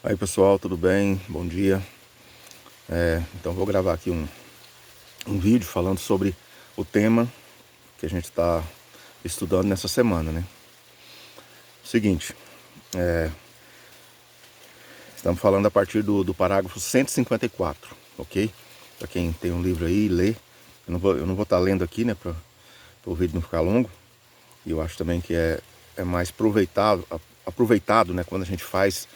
Aí pessoal, tudo bem? Bom dia. Então vou gravar aqui um vídeo falando sobre o tema que a gente está estudando nessa semana, né? Seguinte, estamos falando a partir do parágrafo 154, ok? Para quem tem um livro aí, lê. Eu não vou estar lendo aqui, né? Para o vídeo não ficar longo. E eu acho também que é mais aproveitado, né? Quando a gente faz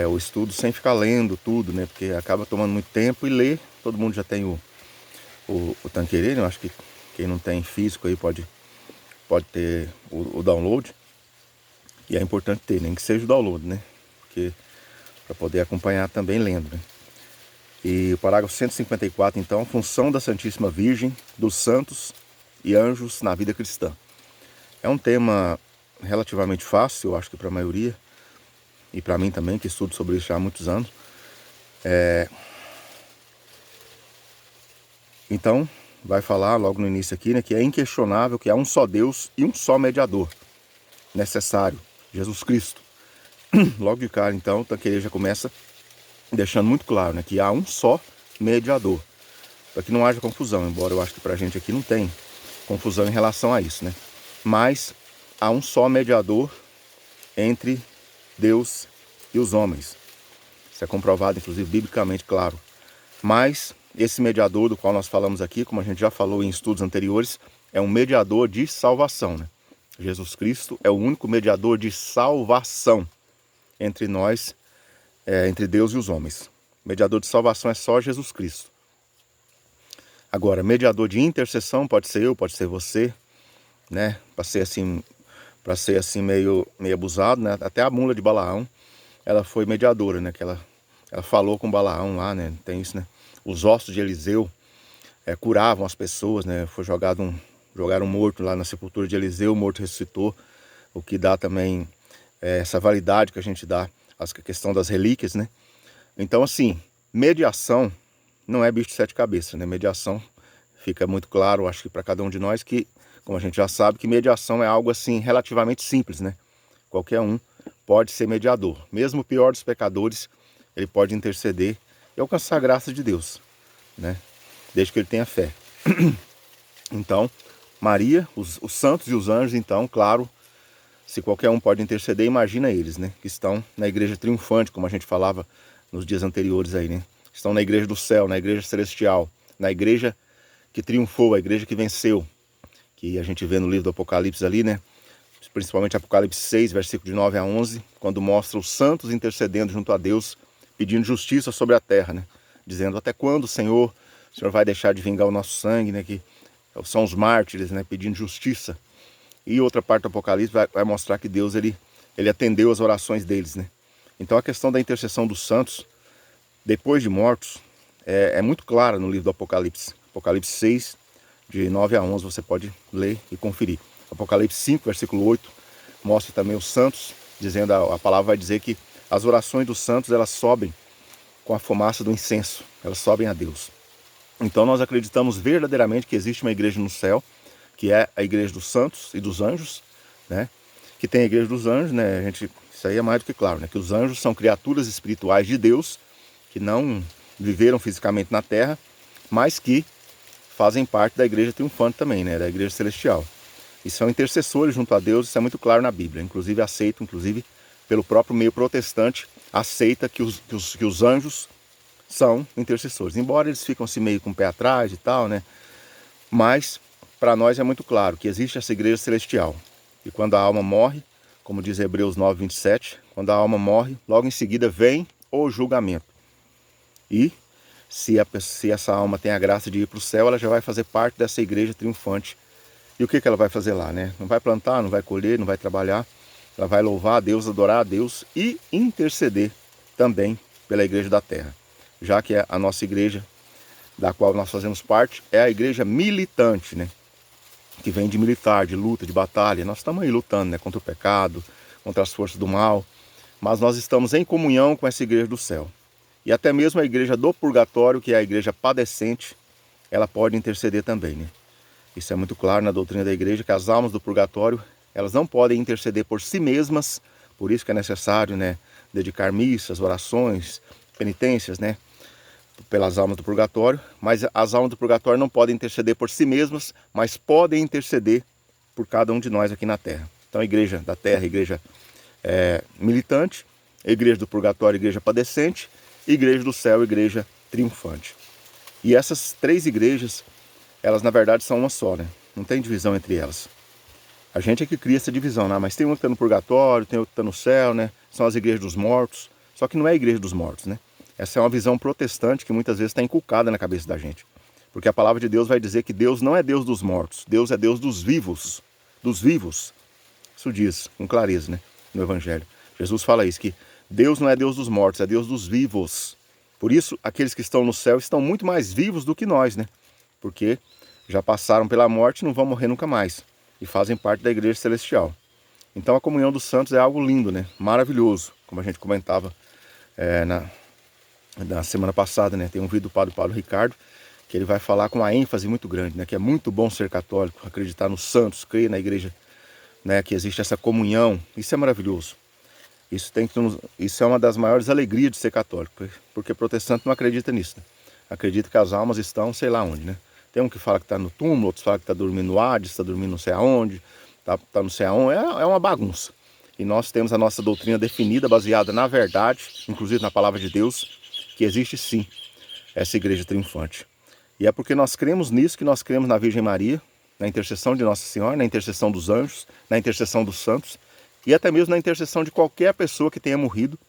o estudo sem ficar lendo tudo, né? Porque acaba tomando muito tempo e ler. Todo mundo já tem o Tanqueray, né? Eu acho que quem não tem físico aí pode ter o download. E é importante ter, nem que seja o download, né? Porque para poder acompanhar também lendo, né? E o parágrafo 154, então, função da Santíssima Virgem, dos santos e anjos na vida cristã. É um tema relativamente fácil, eu acho que para a maioria, e para mim também, que estudo sobre isso já há muitos anos. Então, vai falar logo no início aqui, né, que é inquestionável que há um só Deus e um só mediador necessário, Jesus Cristo. Logo de cara, então, o Tanqueray já começa deixando muito claro, né, que há um só mediador, para que não haja confusão, embora eu acho que para a gente aqui não tem confusão em relação a isso, né? Mas há um só mediador entre Deus e os homens. Isso é comprovado, inclusive, biblicamente, claro. Mas esse mediador do qual nós falamos aqui, como a gente já falou em estudos anteriores, é um mediador de salvação, né? Jesus Cristo é o único mediador de salvação entre nós, entre Deus e os homens. Mediador de salvação é só Jesus Cristo. Agora, mediador de intercessão pode ser eu, pode ser você, né? Para ser assim meio abusado, né? Até a mula de Balaão, ela foi mediadora, né? Que ela falou com Balaão lá, né? Tem isso, né? Os ossos de Eliseu curavam as pessoas, né? Jogaram um morto lá na sepultura de Eliseu, o morto ressuscitou, o que dá também essa validade que a gente dá à questão das relíquias, né? Então, assim, mediação não é bicho de sete cabeças, né? Mediação, fica muito claro, acho que para cada um de nós, que, como a gente já sabe, que mediação é algo assim relativamente simples, né? Qualquer um pode ser mediador. Mesmo o pior dos pecadores, ele pode interceder e alcançar a graça de Deus, né? Desde que ele tenha fé. Então, Maria, os santos e os anjos, então, claro, se qualquer um pode interceder, imagina eles, né? Que estão na igreja triunfante, como a gente falava nos dias anteriores aí, né? Estão na igreja do céu, na igreja celestial, na igreja que triunfou, a igreja que venceu, que a gente vê no livro do Apocalipse ali, né? Principalmente Apocalipse 6, versículo de 9 a 11, quando mostra os santos intercedendo junto a Deus, pedindo justiça sobre a terra, né? Dizendo, até quando, Senhor, o Senhor vai deixar de vingar o nosso sangue, né? Que são os mártires, né? Pedindo justiça. E outra parte do Apocalipse vai mostrar que Deus, ele atendeu as orações deles, né? Então a questão da intercessão dos santos, depois de mortos, é muito clara no livro do Apocalipse. Apocalipse 6, de 9 a 11, você pode ler e conferir. Apocalipse 5, versículo 8, mostra também os santos, dizendo, a palavra vai dizer que as orações dos santos, elas sobem com a fumaça do incenso, elas sobem a Deus. Então nós acreditamos verdadeiramente que existe uma igreja no céu, que é a igreja dos santos e dos anjos, né? Que tem a igreja dos anjos, né? Isso aí é mais do que claro, né? Que os anjos são criaturas espirituais de Deus, que não viveram fisicamente na terra, mas que fazem parte da igreja triunfante também, né? Da igreja celestial. E são intercessores junto a Deus, isso é muito claro na Bíblia. Inclusive pelo próprio meio protestante, aceita que os anjos são intercessores. Embora eles ficam assim meio com o pé atrás e tal, né? Mas para nós é muito claro que existe essa igreja celestial. E quando a alma morre, como diz Hebreus 9, 27, quando a alma morre, logo em seguida vem o julgamento. E se essa alma tem a graça de ir para o céu, ela já vai fazer parte dessa igreja triunfante. E o que ela vai fazer lá, né? Não vai plantar, não vai colher, não vai trabalhar. Ela vai louvar a Deus, adorar a Deus e interceder também pela igreja da terra. Já que a nossa igreja, da qual nós fazemos parte, é a igreja militante, né? Que vem de militar, de luta, de batalha. Nós estamos aí lutando, né? Contra o pecado, contra as forças do mal. Mas nós estamos em comunhão com essa igreja do céu. E até mesmo a igreja do purgatório, que é a igreja padecente, ela pode interceder também, né? Isso é muito claro na doutrina da igreja, que as almas do purgatório, elas não podem interceder por si mesmas, por isso que é necessário, né, dedicar missas, orações, penitências, né, pelas almas do purgatório, mas as almas do purgatório não podem interceder por si mesmas, mas podem interceder por cada um de nós aqui na Terra. Então a igreja da Terra, a igreja militante, a igreja do purgatório, a igreja padecente, a igreja do céu, a igreja triunfante. E essas três igrejas, elas na verdade são uma só, né? Não tem divisão entre elas. A gente é que cria essa divisão, né? Mas tem uma que está no purgatório, tem outra que está no céu, né? São as igrejas dos mortos. Só que não é a igreja dos mortos, né? Essa é uma visão protestante que muitas vezes está inculcada na cabeça da gente. Porque a palavra de Deus vai dizer que Deus não é Deus dos mortos, Deus é Deus dos vivos. Dos vivos. Isso diz com clareza, né? No Evangelho. Jesus fala isso, que Deus não é Deus dos mortos, é Deus dos vivos. Por isso, aqueles que estão no céu estão muito mais vivos do que nós, né? Porque já passaram pela morte e não vão morrer nunca mais. E fazem parte da igreja celestial. Então a comunhão dos santos é algo lindo, né? Maravilhoso, como a gente comentava na semana passada, né? Tem um vídeo do Padre Paulo Ricardo, que ele vai falar com uma ênfase muito grande, né? Que é muito bom ser católico, acreditar nos santos, crer na igreja, né? Que existe essa comunhão. Isso é maravilhoso. Isso é uma das maiores alegrias de ser católico, porque protestante não acredita nisso, né? Acredita que as almas estão sei lá onde, né? Tem um que fala que está no túmulo, outros falam que está dormindo no Hades, está dormindo não sei aonde, tá não sei aonde, é uma bagunça. E nós temos a nossa doutrina definida, baseada na verdade, inclusive na palavra de Deus, que existe sim essa igreja triunfante. E é porque nós cremos nisso que nós cremos na Virgem Maria, na intercessão de Nossa Senhora, na intercessão dos anjos, na intercessão dos santos, e até mesmo na intercessão de qualquer pessoa que tenha morrido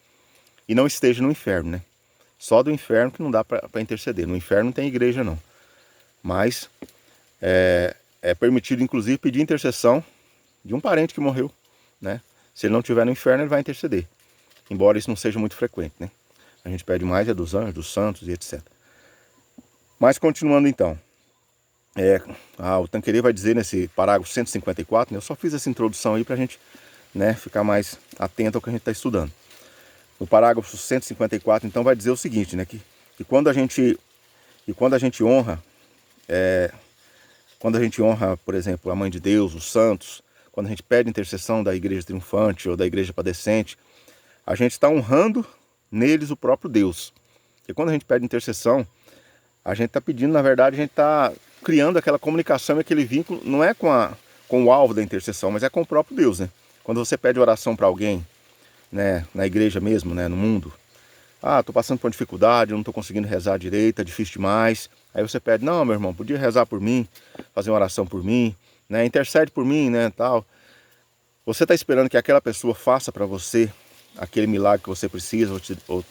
e não esteja no inferno, né? Só do inferno que não dá para interceder. No inferno não tem igreja não. Mas é permitido, inclusive, pedir intercessão de um parente que morreu, né? Se ele não estiver no inferno, ele vai interceder. Embora isso não seja muito frequente, né? A gente pede mais é dos anjos, dos santos e etc. Mas continuando então. O Tanqueray vai dizer nesse parágrafo 154, né? Eu só fiz essa introdução aí para a gente, né, ficar mais atento ao que a gente está estudando. No parágrafo 154, então, vai dizer o seguinte, né? Que quando a gente honra... Quando a gente honra, por exemplo, a Mãe de Deus, os santos, quando a gente pede intercessão da igreja triunfante ou da igreja padecente, a gente está honrando neles o próprio Deus. E quando a gente pede intercessão, a gente está pedindo, na verdade, a gente está criando aquela comunicação e aquele vínculo, não é com o alvo da intercessão, mas é com o próprio Deus, né? Quando você pede oração para alguém, né, na igreja mesmo, né, no mundo, estou passando por uma dificuldade, não estou conseguindo rezar direito, é difícil demais. Aí você pede, não, meu irmão, podia rezar por mim, fazer uma oração por mim, né, intercede por mim, né, tal. Você está esperando que aquela pessoa faça para você aquele milagre que você precisa,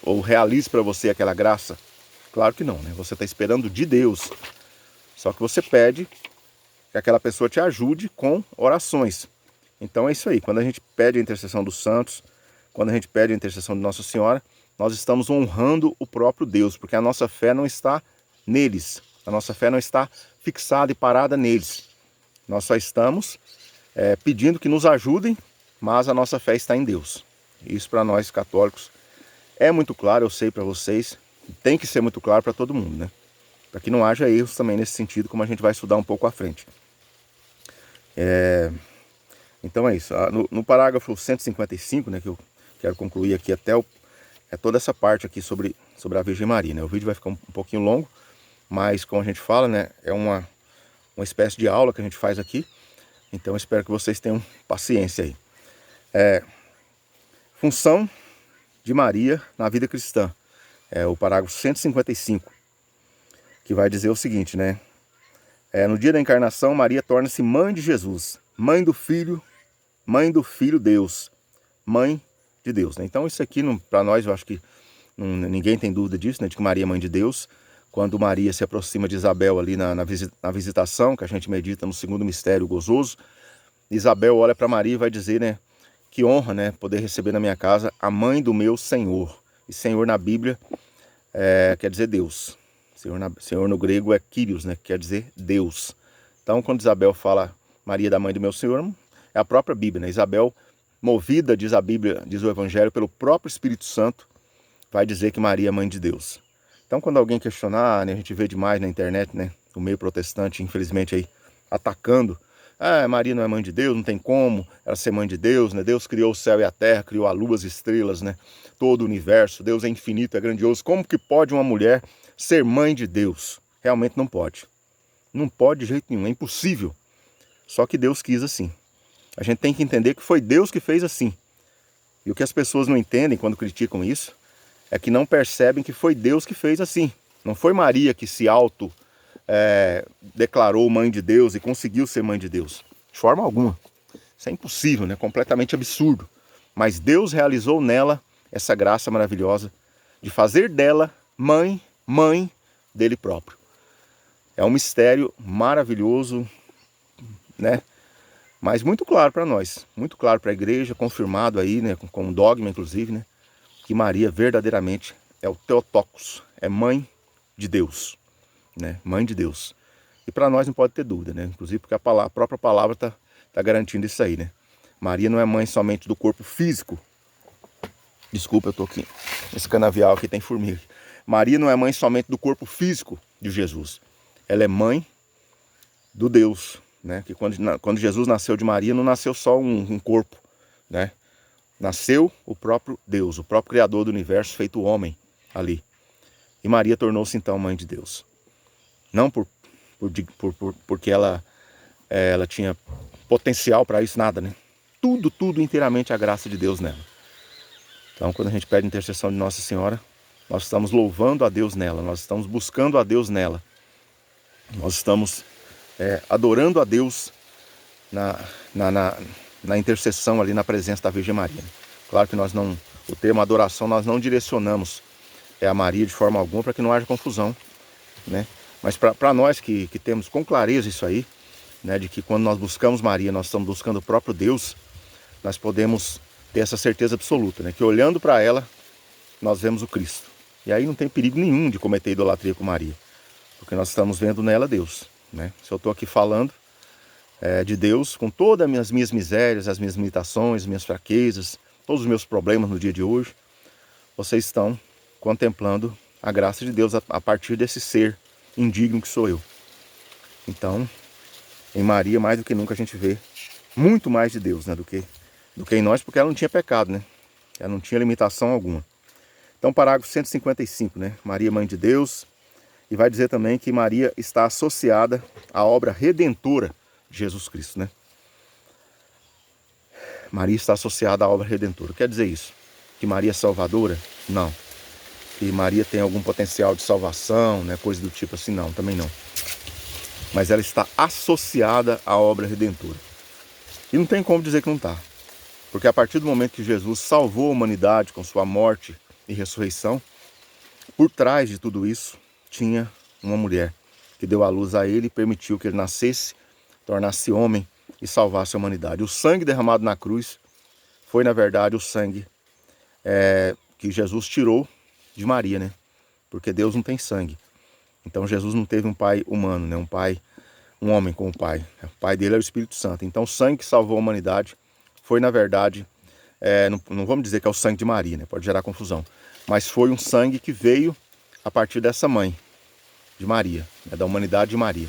ou realize para você aquela graça? Claro que não, né? Você está esperando de Deus. Só que você pede que aquela pessoa te ajude com orações. Então é isso aí, quando a gente pede a intercessão dos santos, quando a gente pede a intercessão de Nossa Senhora, nós estamos honrando o próprio Deus, porque a nossa fé não está neles, a nossa fé não está fixada e parada neles. Nós só estamos pedindo que nos ajudem, mas a nossa fé está em Deus. Isso para nós católicos é muito claro, eu sei para vocês, tem que ser muito claro para todo mundo, né? Para que não haja erros também nesse sentido, como a gente vai estudar um pouco à frente. Então é isso. No parágrafo 155, né, que eu quero concluir aqui até toda essa parte aqui sobre a Virgem Maria, né? O vídeo vai ficar um pouquinho longo, mas como a gente fala, né, é uma espécie de aula que a gente faz aqui. Então eu espero que vocês tenham paciência aí. Função de Maria na vida cristã. É o parágrafo 155, que vai dizer o seguinte, né? No dia da encarnação, Maria torna-se mãe de Jesus, mãe do Filho Deus, mãe de Deus, né? Então isso aqui, para nós, eu acho que ninguém tem dúvida disso, né? De que Maria é mãe de Deus. Quando Maria se aproxima de Isabel ali na visitação, que a gente medita no segundo mistério gozoso, Isabel olha para Maria e vai dizer, né? Que honra, né? Poder receber na minha casa a mãe do meu Senhor. E Senhor na Bíblia quer dizer Deus. Senhor no grego é Kyrios, né? Que quer dizer Deus. Então, quando Isabel fala Maria da mãe do meu Senhor, é a própria Bíblia, né? Isabel, movida, diz a Bíblia, diz o Evangelho, pelo próprio Espírito Santo, vai dizer que Maria é mãe de Deus. Então, quando alguém questionar, né, a gente vê demais na internet, né? O meio protestante, infelizmente, aí atacando Ah, Maria não é mãe de Deus, não tem como ela ser mãe de Deus, né? Deus criou o céu e a terra, criou a lua, as estrelas, né? Todo o universo, Deus é infinito, é grandioso. Como que pode uma mulher ser mãe de Deus? Realmente não pode. Não pode de jeito nenhum, é impossível. Só que Deus quis assim. A gente tem que entender que foi Deus que fez assim. E o que as pessoas não entendem quando criticam isso é que não percebem que foi Deus que fez assim. Não foi Maria que se declarou mãe de Deus e conseguiu ser mãe de Deus. De forma alguma. Isso é impossível, né? Completamente absurdo. Mas Deus realizou nela essa graça maravilhosa de fazer dela mãe dele próprio. É um mistério maravilhoso, né? Mas muito claro para nós, muito claro para a igreja, confirmado aí, né, com um dogma inclusive, né, que Maria verdadeiramente é o Theotokos, é mãe de Deus, né, mãe de Deus. E para nós não pode ter dúvida, né, inclusive porque a própria palavra tá garantindo isso aí, né. Maria não é mãe somente do corpo físico. Desculpa, eu tô aqui, esse canavial aqui tem formiga. Maria não é mãe somente do corpo físico de Jesus. Ela é mãe do Deus, né? Que quando Jesus nasceu de Maria, não nasceu só um corpo, né? Nasceu o próprio Deus, o próprio Criador do universo, feito homem ali. E Maria tornou-se então mãe de Deus. Não porque ela tinha potencial para isso, nada, né? Tudo inteiramente a graça de Deus nela. Então, quando a gente pede intercessão de Nossa Senhora, nós estamos louvando a Deus nela, nós estamos buscando a Deus nela. Nós estamos adorando a Deus na intercessão ali, na presença da Virgem Maria. Claro que o termo adoração nós não direcionamos a Maria de forma alguma para que não haja confusão, né? Mas para nós que temos com clareza isso aí, né, de que quando nós buscamos Maria, nós estamos buscando o próprio Deus, nós podemos ter essa certeza absoluta, né, que olhando para ela, nós vemos o Cristo. E aí não tem perigo nenhum de cometer idolatria com Maria, porque nós estamos vendo nela Deus, né? Se eu estou aqui falando de Deus, com todas as minhas misérias, as minhas limitações, as minhas fraquezas, todos os meus problemas no dia de hoje, vocês estão contemplando a graça de Deus a partir desse ser indigno que sou eu. Então, em Maria, mais do que nunca, a gente vê muito mais de Deus, né, do que em nós, porque ela não tinha pecado, né? Ela não tinha limitação alguma. Então, parágrafo 155, né? Maria, mãe de Deus. E vai dizer também que Maria está associada à obra redentora de Jesus Cristo, né? Maria está associada à obra redentora. Quer dizer isso? Que Maria é salvadora? Não. Que Maria tem algum potencial de salvação, né? Coisa do tipo assim? Não, também não. Mas ela está associada à obra redentora. E não tem como dizer que não está. Porque a partir do momento que Jesus salvou a humanidade com sua morte e ressurreição, por trás de tudo isso tinha uma mulher que deu a luz a ele e permitiu que ele nascesse, tornasse homem e salvasse a humanidade. O sangue derramado na cruz foi, na verdade, o sangue que Jesus tirou de Maria, né? Porque Deus não tem sangue. Então Jesus não teve um pai humano, né? Um homem como pai. O pai dele é o Espírito Santo. Então o sangue que salvou a humanidade foi, na verdade, não vamos dizer que é o sangue de Maria, né? Pode gerar confusão. Mas foi um sangue que veio a partir dessa mãe de Maria, né? Da humanidade de Maria.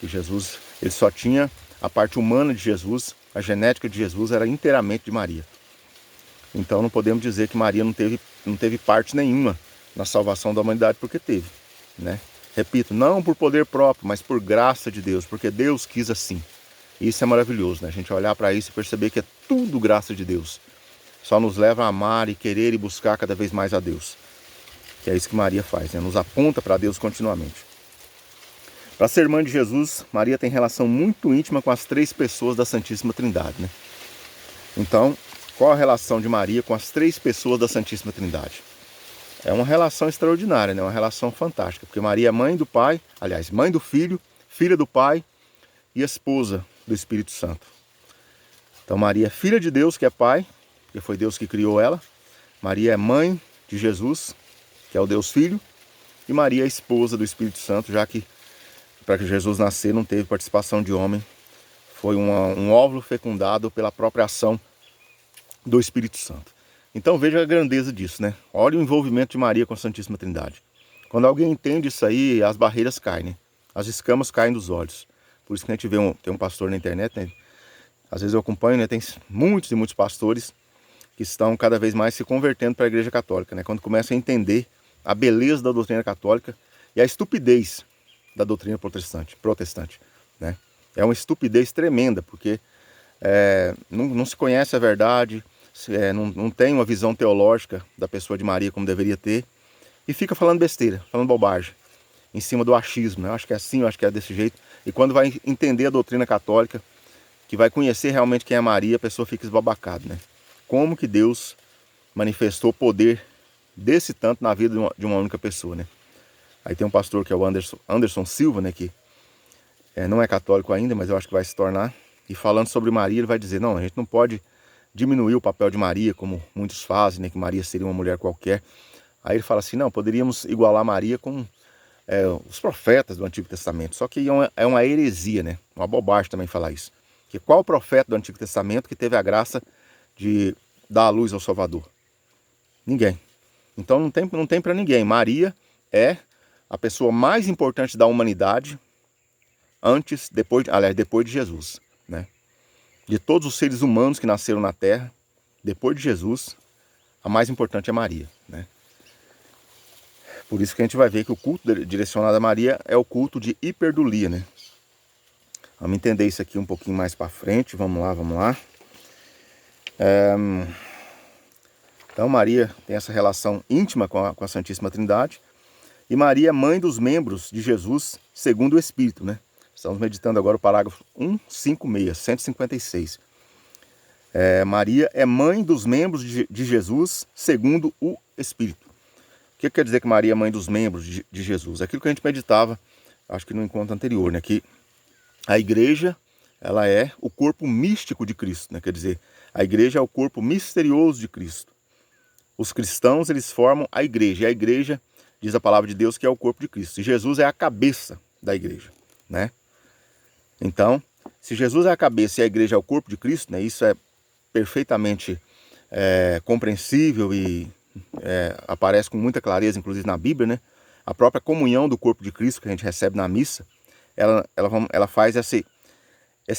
E Jesus, ele só tinha a parte humana de Jesus, a genética de Jesus era inteiramente de Maria. Então não podemos dizer que Maria não teve parte nenhuma na salvação da humanidade, porque teve, né? Repito, não por poder próprio, mas por graça de Deus, porque Deus quis assim. E isso é maravilhoso, né? A gente olhar para isso e perceber que é tudo graça de Deus. Só nos leva a amar e querer e buscar cada vez mais a Deus. Que é isso que Maria faz, né? Nos aponta para Deus continuamente. Para ser mãe de Jesus, Maria tem relação muito íntima com as três pessoas da Santíssima Trindade, né? Então, qual a relação de Maria com as três pessoas da Santíssima Trindade? É uma relação extraordinária, né? Uma relação fantástica, porque Maria é mãe do Pai, aliás, mãe do Filho, filha do Pai e esposa do Espírito Santo. Então Maria é filha de Deus, que é Pai, porque foi Deus que criou ela. Maria é mãe de Jesus, que é o Deus Filho, e Maria é esposa do Espírito Santo, já que para que Jesus nascer não teve participação de homem, foi um óvulo fecundado pela própria ação do Espírito Santo. Então veja a grandeza disso, né? Olha o envolvimento de Maria com a Santíssima Trindade. Quando alguém entende isso aí, as barreiras caem, né? As escamas caem dos olhos. Por isso que a gente vê tem um pastor na internet, né? Às vezes eu acompanho, né? Tem muitos e muitos pastores que estão cada vez mais se convertendo para a Igreja Católica, né? Quando começam a entender a beleza da doutrina católica e a estupidez da doutrina protestante, né? É uma estupidez tremenda, porque não se conhece a verdade, não tem uma visão teológica da pessoa de Maria como deveria ter, e fica falando besteira, falando bobagem, em cima do achismo, né? Eu acho que é assim, eu acho que é desse jeito. E quando vai entender a doutrina católica, que vai conhecer realmente quem é Maria, a pessoa fica esbabacada, né? Como que Deus manifestou poder desse tanto na vida de uma única pessoa, né? Aí tem um pastor que é o Anderson Silva, né? Que não é católico ainda, mas eu acho que vai se tornar. E falando sobre Maria, ele vai dizer, não, a gente não pode diminuir o papel de Maria, como muitos fazem, né? Que Maria seria uma mulher qualquer. Aí ele fala assim, não, poderíamos igualar Maria com os profetas do Antigo Testamento. Só que é uma heresia, né? Uma bobagem também falar isso. Porque qual profeta do Antigo Testamento que teve a graça de dar a luz ao Salvador? Ninguém. Então não tem para ninguém. Maria é a pessoa mais importante da humanidade depois de Jesus, né? De todos os seres humanos que nasceram na Terra, depois de Jesus, a mais importante é Maria, né? Por isso que a gente vai ver que o culto direcionado a Maria é o culto de hiperdulia, né? Vamos entender isso aqui um pouquinho mais para frente. Vamos lá. Então Maria tem essa relação íntima com a Santíssima Trindade. E Maria é mãe dos membros de Jesus segundo o Espírito, né? Estamos meditando agora o parágrafo 156. Maria é mãe dos membros de Jesus segundo o Espírito. O que quer dizer que Maria é mãe dos membros de Jesus? Aquilo que a gente meditava, acho que no encontro anterior, né? Que a igreja, ela é o corpo místico de Cristo, né? Quer dizer, a igreja é o corpo misterioso de Cristo. Os cristãos, eles formam a igreja. E a igreja, diz a palavra de Deus, que é o corpo de Cristo. E Jesus é a cabeça da igreja, né? Então, se Jesus é a cabeça e a igreja é o corpo de Cristo, né? Isso é perfeitamente compreensível e aparece com muita clareza, inclusive na Bíblia, né? A própria comunhão do corpo de Cristo que a gente recebe na missa, ela faz esse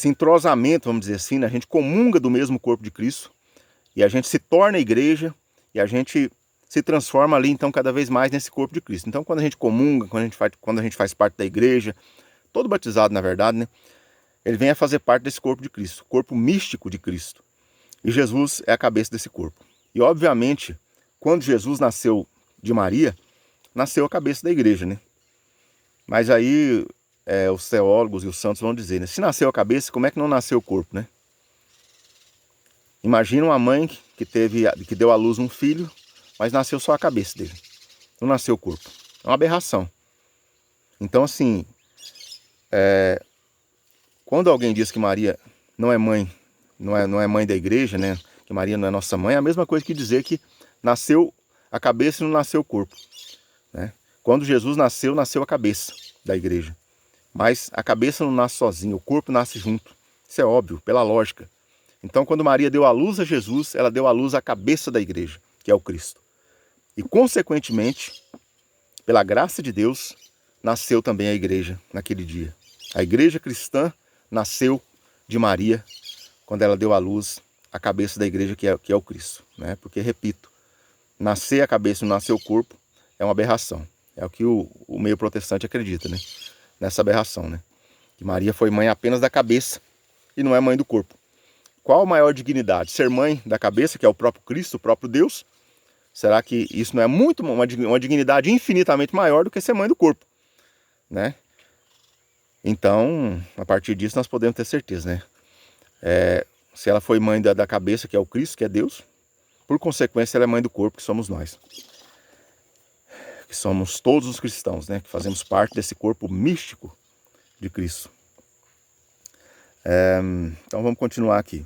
entrosamento, vamos dizer assim, né? A gente comunga do mesmo corpo de Cristo e a gente se torna igreja e a gente se transforma ali, então, cada vez mais nesse corpo de Cristo. Então, quando a gente comunga, quando a gente faz parte da igreja, todo batizado, na verdade, né? Ele vem a fazer parte desse corpo de Cristo, corpo místico de Cristo. E Jesus é a cabeça desse corpo. E, obviamente, quando Jesus nasceu de Maria, nasceu a cabeça da igreja, né? Mas aí os teólogos e os santos vão dizer, né? Se nasceu a cabeça, como é que não nasceu o corpo, né? Imagina uma mãe que deu à luz um filho, mas nasceu só a cabeça dele. Não nasceu o corpo. É uma aberração. Então, assim, quando alguém diz que Maria não é mãe, não é mãe da igreja, né? Que Maria não é nossa mãe, é a mesma coisa que dizer que nasceu a cabeça e não nasceu o corpo, né? Quando Jesus nasceu, nasceu a cabeça da igreja. Mas a cabeça não nasce sozinha, o corpo nasce junto. Isso é óbvio, pela lógica. Então, quando Maria deu à luz a Jesus, ela deu à luz à cabeça da igreja, que é o Cristo. E, consequentemente, pela graça de Deus, nasceu também a igreja naquele dia. A igreja cristã nasceu de Maria, quando ela deu à luz a cabeça da igreja, que é o Cristo, né? Porque, repito, nascer a cabeça e não nascer o corpo é uma aberração. É o que o meio protestante acredita, né? Nessa aberração, né? Que Maria foi mãe apenas da cabeça e não é mãe do corpo. Qual a maior dignidade? Ser mãe da cabeça, que é o próprio Cristo, o próprio Deus? Será que isso não é uma dignidade infinitamente maior do que ser mãe do corpo, né? Então, a partir disso, nós podemos ter certeza, né? Se ela foi mãe da cabeça, que é o Cristo, que é Deus, por consequência, ela é mãe do corpo, que somos nós. Que somos todos os cristãos, né? Que fazemos parte desse corpo místico de Cristo. Então, vamos continuar aqui.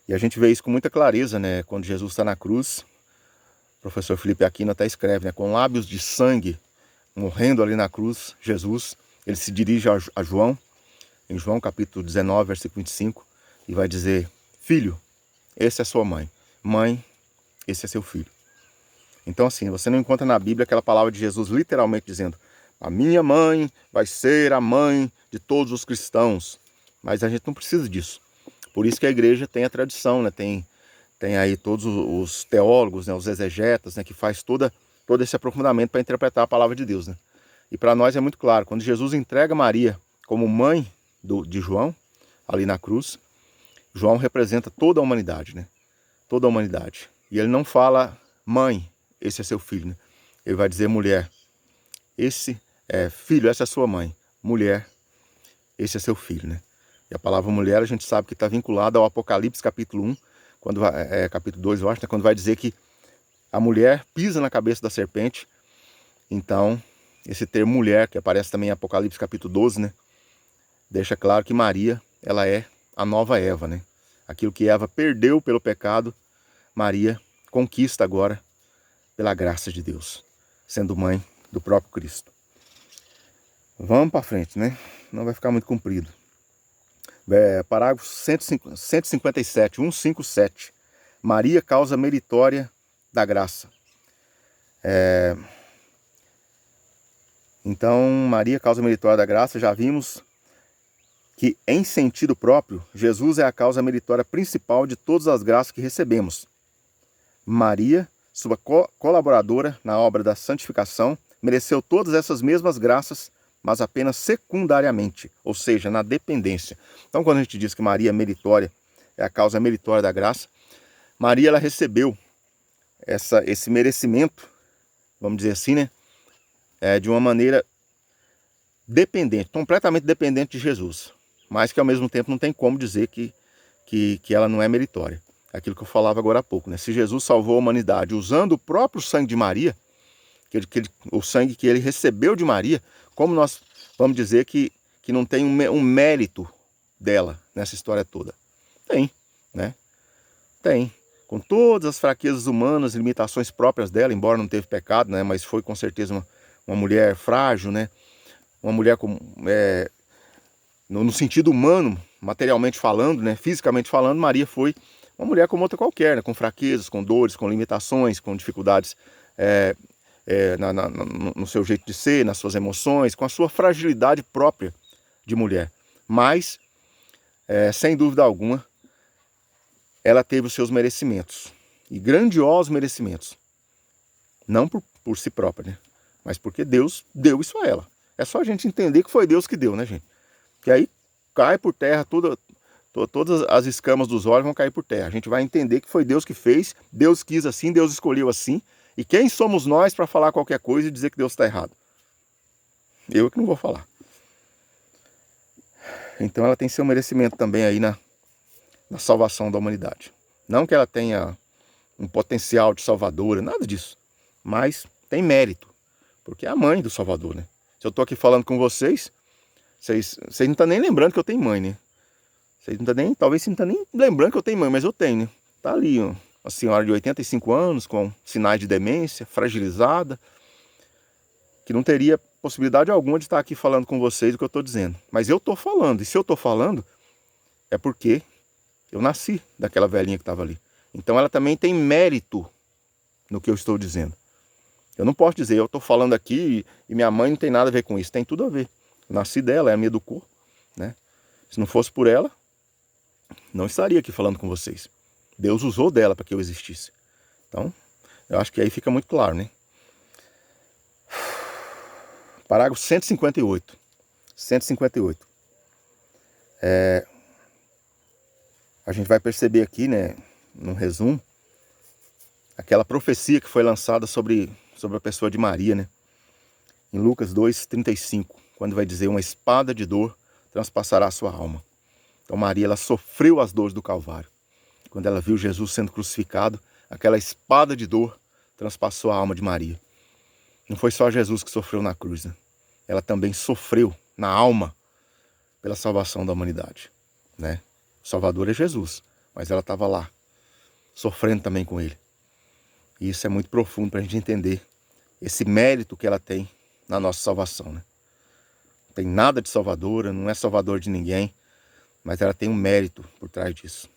E a gente vê isso com muita clareza, né? Quando Jesus está na cruz, o professor Felipe Aquino até escreve, né? Com lábios de sangue, morrendo ali na cruz, Jesus, ele se dirige a João, em João capítulo 19, versículo 25, e vai dizer: filho, essa é sua mãe. Mãe, esse é seu filho. Então, assim, você não encontra na Bíblia aquela palavra de Jesus literalmente dizendo: a minha mãe vai ser a mãe de todos os cristãos, mas a gente não precisa disso. Por isso que a igreja tem a tradição, né? Tem aí todos os teólogos, né? Os exegetas, né? Que faz todo esse aprofundamento para interpretar a palavra de Deus, né? E para nós é muito claro, quando Jesus entrega Maria como mãe de João, ali na cruz, João representa toda a humanidade, né? Toda a humanidade. E ele não fala mãe, esse é seu filho, né? Ele vai dizer mulher, esse é filho, essa é sua mãe. Mulher, esse é seu filho, né? E a palavra mulher a gente sabe que está vinculada ao Apocalipse capítulo 1, capítulo 2, eu acho, né? Quando vai dizer que a mulher pisa na cabeça da serpente. Então, esse termo mulher, que aparece também em Apocalipse capítulo 12, né? Deixa claro que Maria, ela é a nova Eva, né? Aquilo que Eva perdeu pelo pecado, Maria conquista agora pela graça de Deus, sendo mãe do próprio Cristo. Vamos para frente, né? Não vai ficar muito comprido. Parágrafo 157, 157. Maria, causa meritória da graça. Então, Maria, causa meritória da graça, já vimos que, em sentido próprio, Jesus é a causa meritória principal de todas as graças que recebemos. Maria, sua colaboradora na obra da santificação, mereceu todas essas mesmas graças, mas apenas secundariamente, ou seja, na dependência. Então, quando a gente diz que Maria é meritória, é a causa meritória da graça, Maria, ela recebeu esse merecimento, vamos dizer assim, né? De uma maneira dependente, completamente dependente de Jesus, mas que ao mesmo tempo não tem como dizer que ela não é meritória. Aquilo que eu falava agora há pouco, né? Se Jesus salvou a humanidade usando o próprio sangue de Maria, o sangue que ele recebeu de Maria, como nós vamos dizer que não tem um mérito dela nessa história toda? Tem, né? Tem. Com todas as fraquezas humanas, limitações próprias dela, embora não teve pecado, né? Mas foi com certeza uma mulher frágil, né? Uma mulher no sentido humano, materialmente falando, né? Fisicamente falando, Maria foi uma mulher como outra qualquer, né? Com fraquezas, com dores, com limitações, com dificuldades no seu jeito de ser, nas suas emoções, com a sua fragilidade própria de mulher. Mas, sem dúvida alguma, ela teve os seus merecimentos, e grandiosos merecimentos. Não por si própria, né? Mas porque Deus deu isso a ela. É só a gente entender que foi Deus que deu, né, gente? Que aí cai por terra todas as escamas dos olhos vão cair por terra. A gente vai entender que foi Deus que fez, Deus quis assim, Deus escolheu assim. E quem somos nós para falar qualquer coisa e dizer que Deus está errado? Eu que não vou falar. Então ela tem seu merecimento também aí na salvação da humanidade. Não que ela tenha um potencial de salvadora, nada disso. Mas tem mérito, porque é a mãe do Salvador, né? Se eu estou aqui falando com vocês não estão nem lembrando que eu tenho mãe, né? Talvez você não está nem lembrando que eu tenho mãe, mas eu tenho, né? Tá ali, ó, uma senhora de 85 anos, com sinais de demência, fragilizada, que não teria possibilidade alguma de estar aqui falando com vocês o que eu estou dizendo. Mas eu estou falando, e se eu estou falando, é porque eu nasci daquela velhinha que estava ali. Então ela também tem mérito no que eu estou dizendo. Eu não posso dizer, eu estou falando aqui e minha mãe não tem nada a ver com isso. Tem tudo a ver. Eu nasci dela, ela me educou, né? Se não fosse por ela, não estaria aqui falando com vocês. Deus usou dela para que eu existisse. Então, eu acho que aí fica muito claro, né? Parágrafo 158. 158. A gente vai perceber aqui, né, no resumo, aquela profecia que foi lançada sobre a pessoa de Maria, né? Em Lucas 2:35, quando vai dizer: uma espada de dor transpassará a sua alma. Então Maria, ela sofreu as dores do Calvário. Quando ela viu Jesus sendo crucificado, aquela espada de dor transpassou a alma de Maria. Não foi só Jesus que sofreu na cruz, né? Ela também sofreu na alma pela salvação da humanidade, né? O Salvador é Jesus, mas ela estava lá, sofrendo também com ele. E isso é muito profundo para a gente entender esse mérito que ela tem na nossa salvação, né? Não tem nada de salvadora, não é salvador de ninguém, mas ela tem um mérito por trás disso.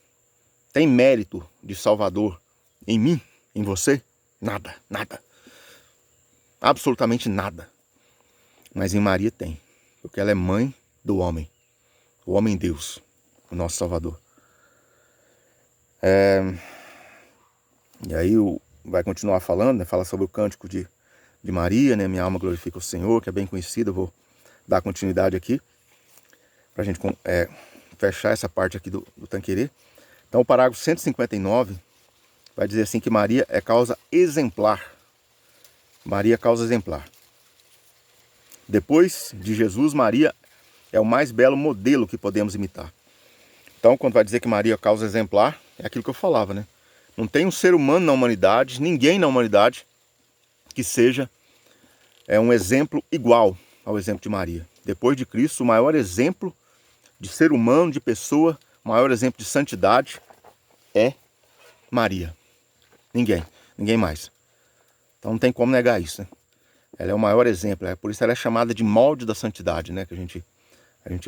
Tem mérito de salvador em mim, em você? Nada, nada. Absolutamente nada. Mas em Maria tem, porque ela é mãe do homem. O homem Deus, o nosso Salvador. E aí vai continuar falando, né? Fala sobre o cântico de Maria, né? Minha alma glorifica o Senhor, que é bem conhecido. Eu vou dar continuidade aqui, para a gente fechar essa parte aqui do Tanquerê. Então o parágrafo 159 vai dizer assim que Maria é causa exemplar. Maria é causa exemplar. Depois de Jesus, Maria é o mais belo modelo que podemos imitar. Então, quando vai dizer que Maria é causa exemplar, é aquilo que eu falava, né? Não tem um ser humano na humanidade, ninguém na humanidade, que seja um exemplo igual ao exemplo de Maria. Depois de Cristo, o maior exemplo de ser humano, de pessoa, o maior exemplo de santidade é Maria. Ninguém mais. Então não tem como negar isso, né? Ela é o maior exemplo, por isso ela é chamada de molde da santidade, né? Que a gente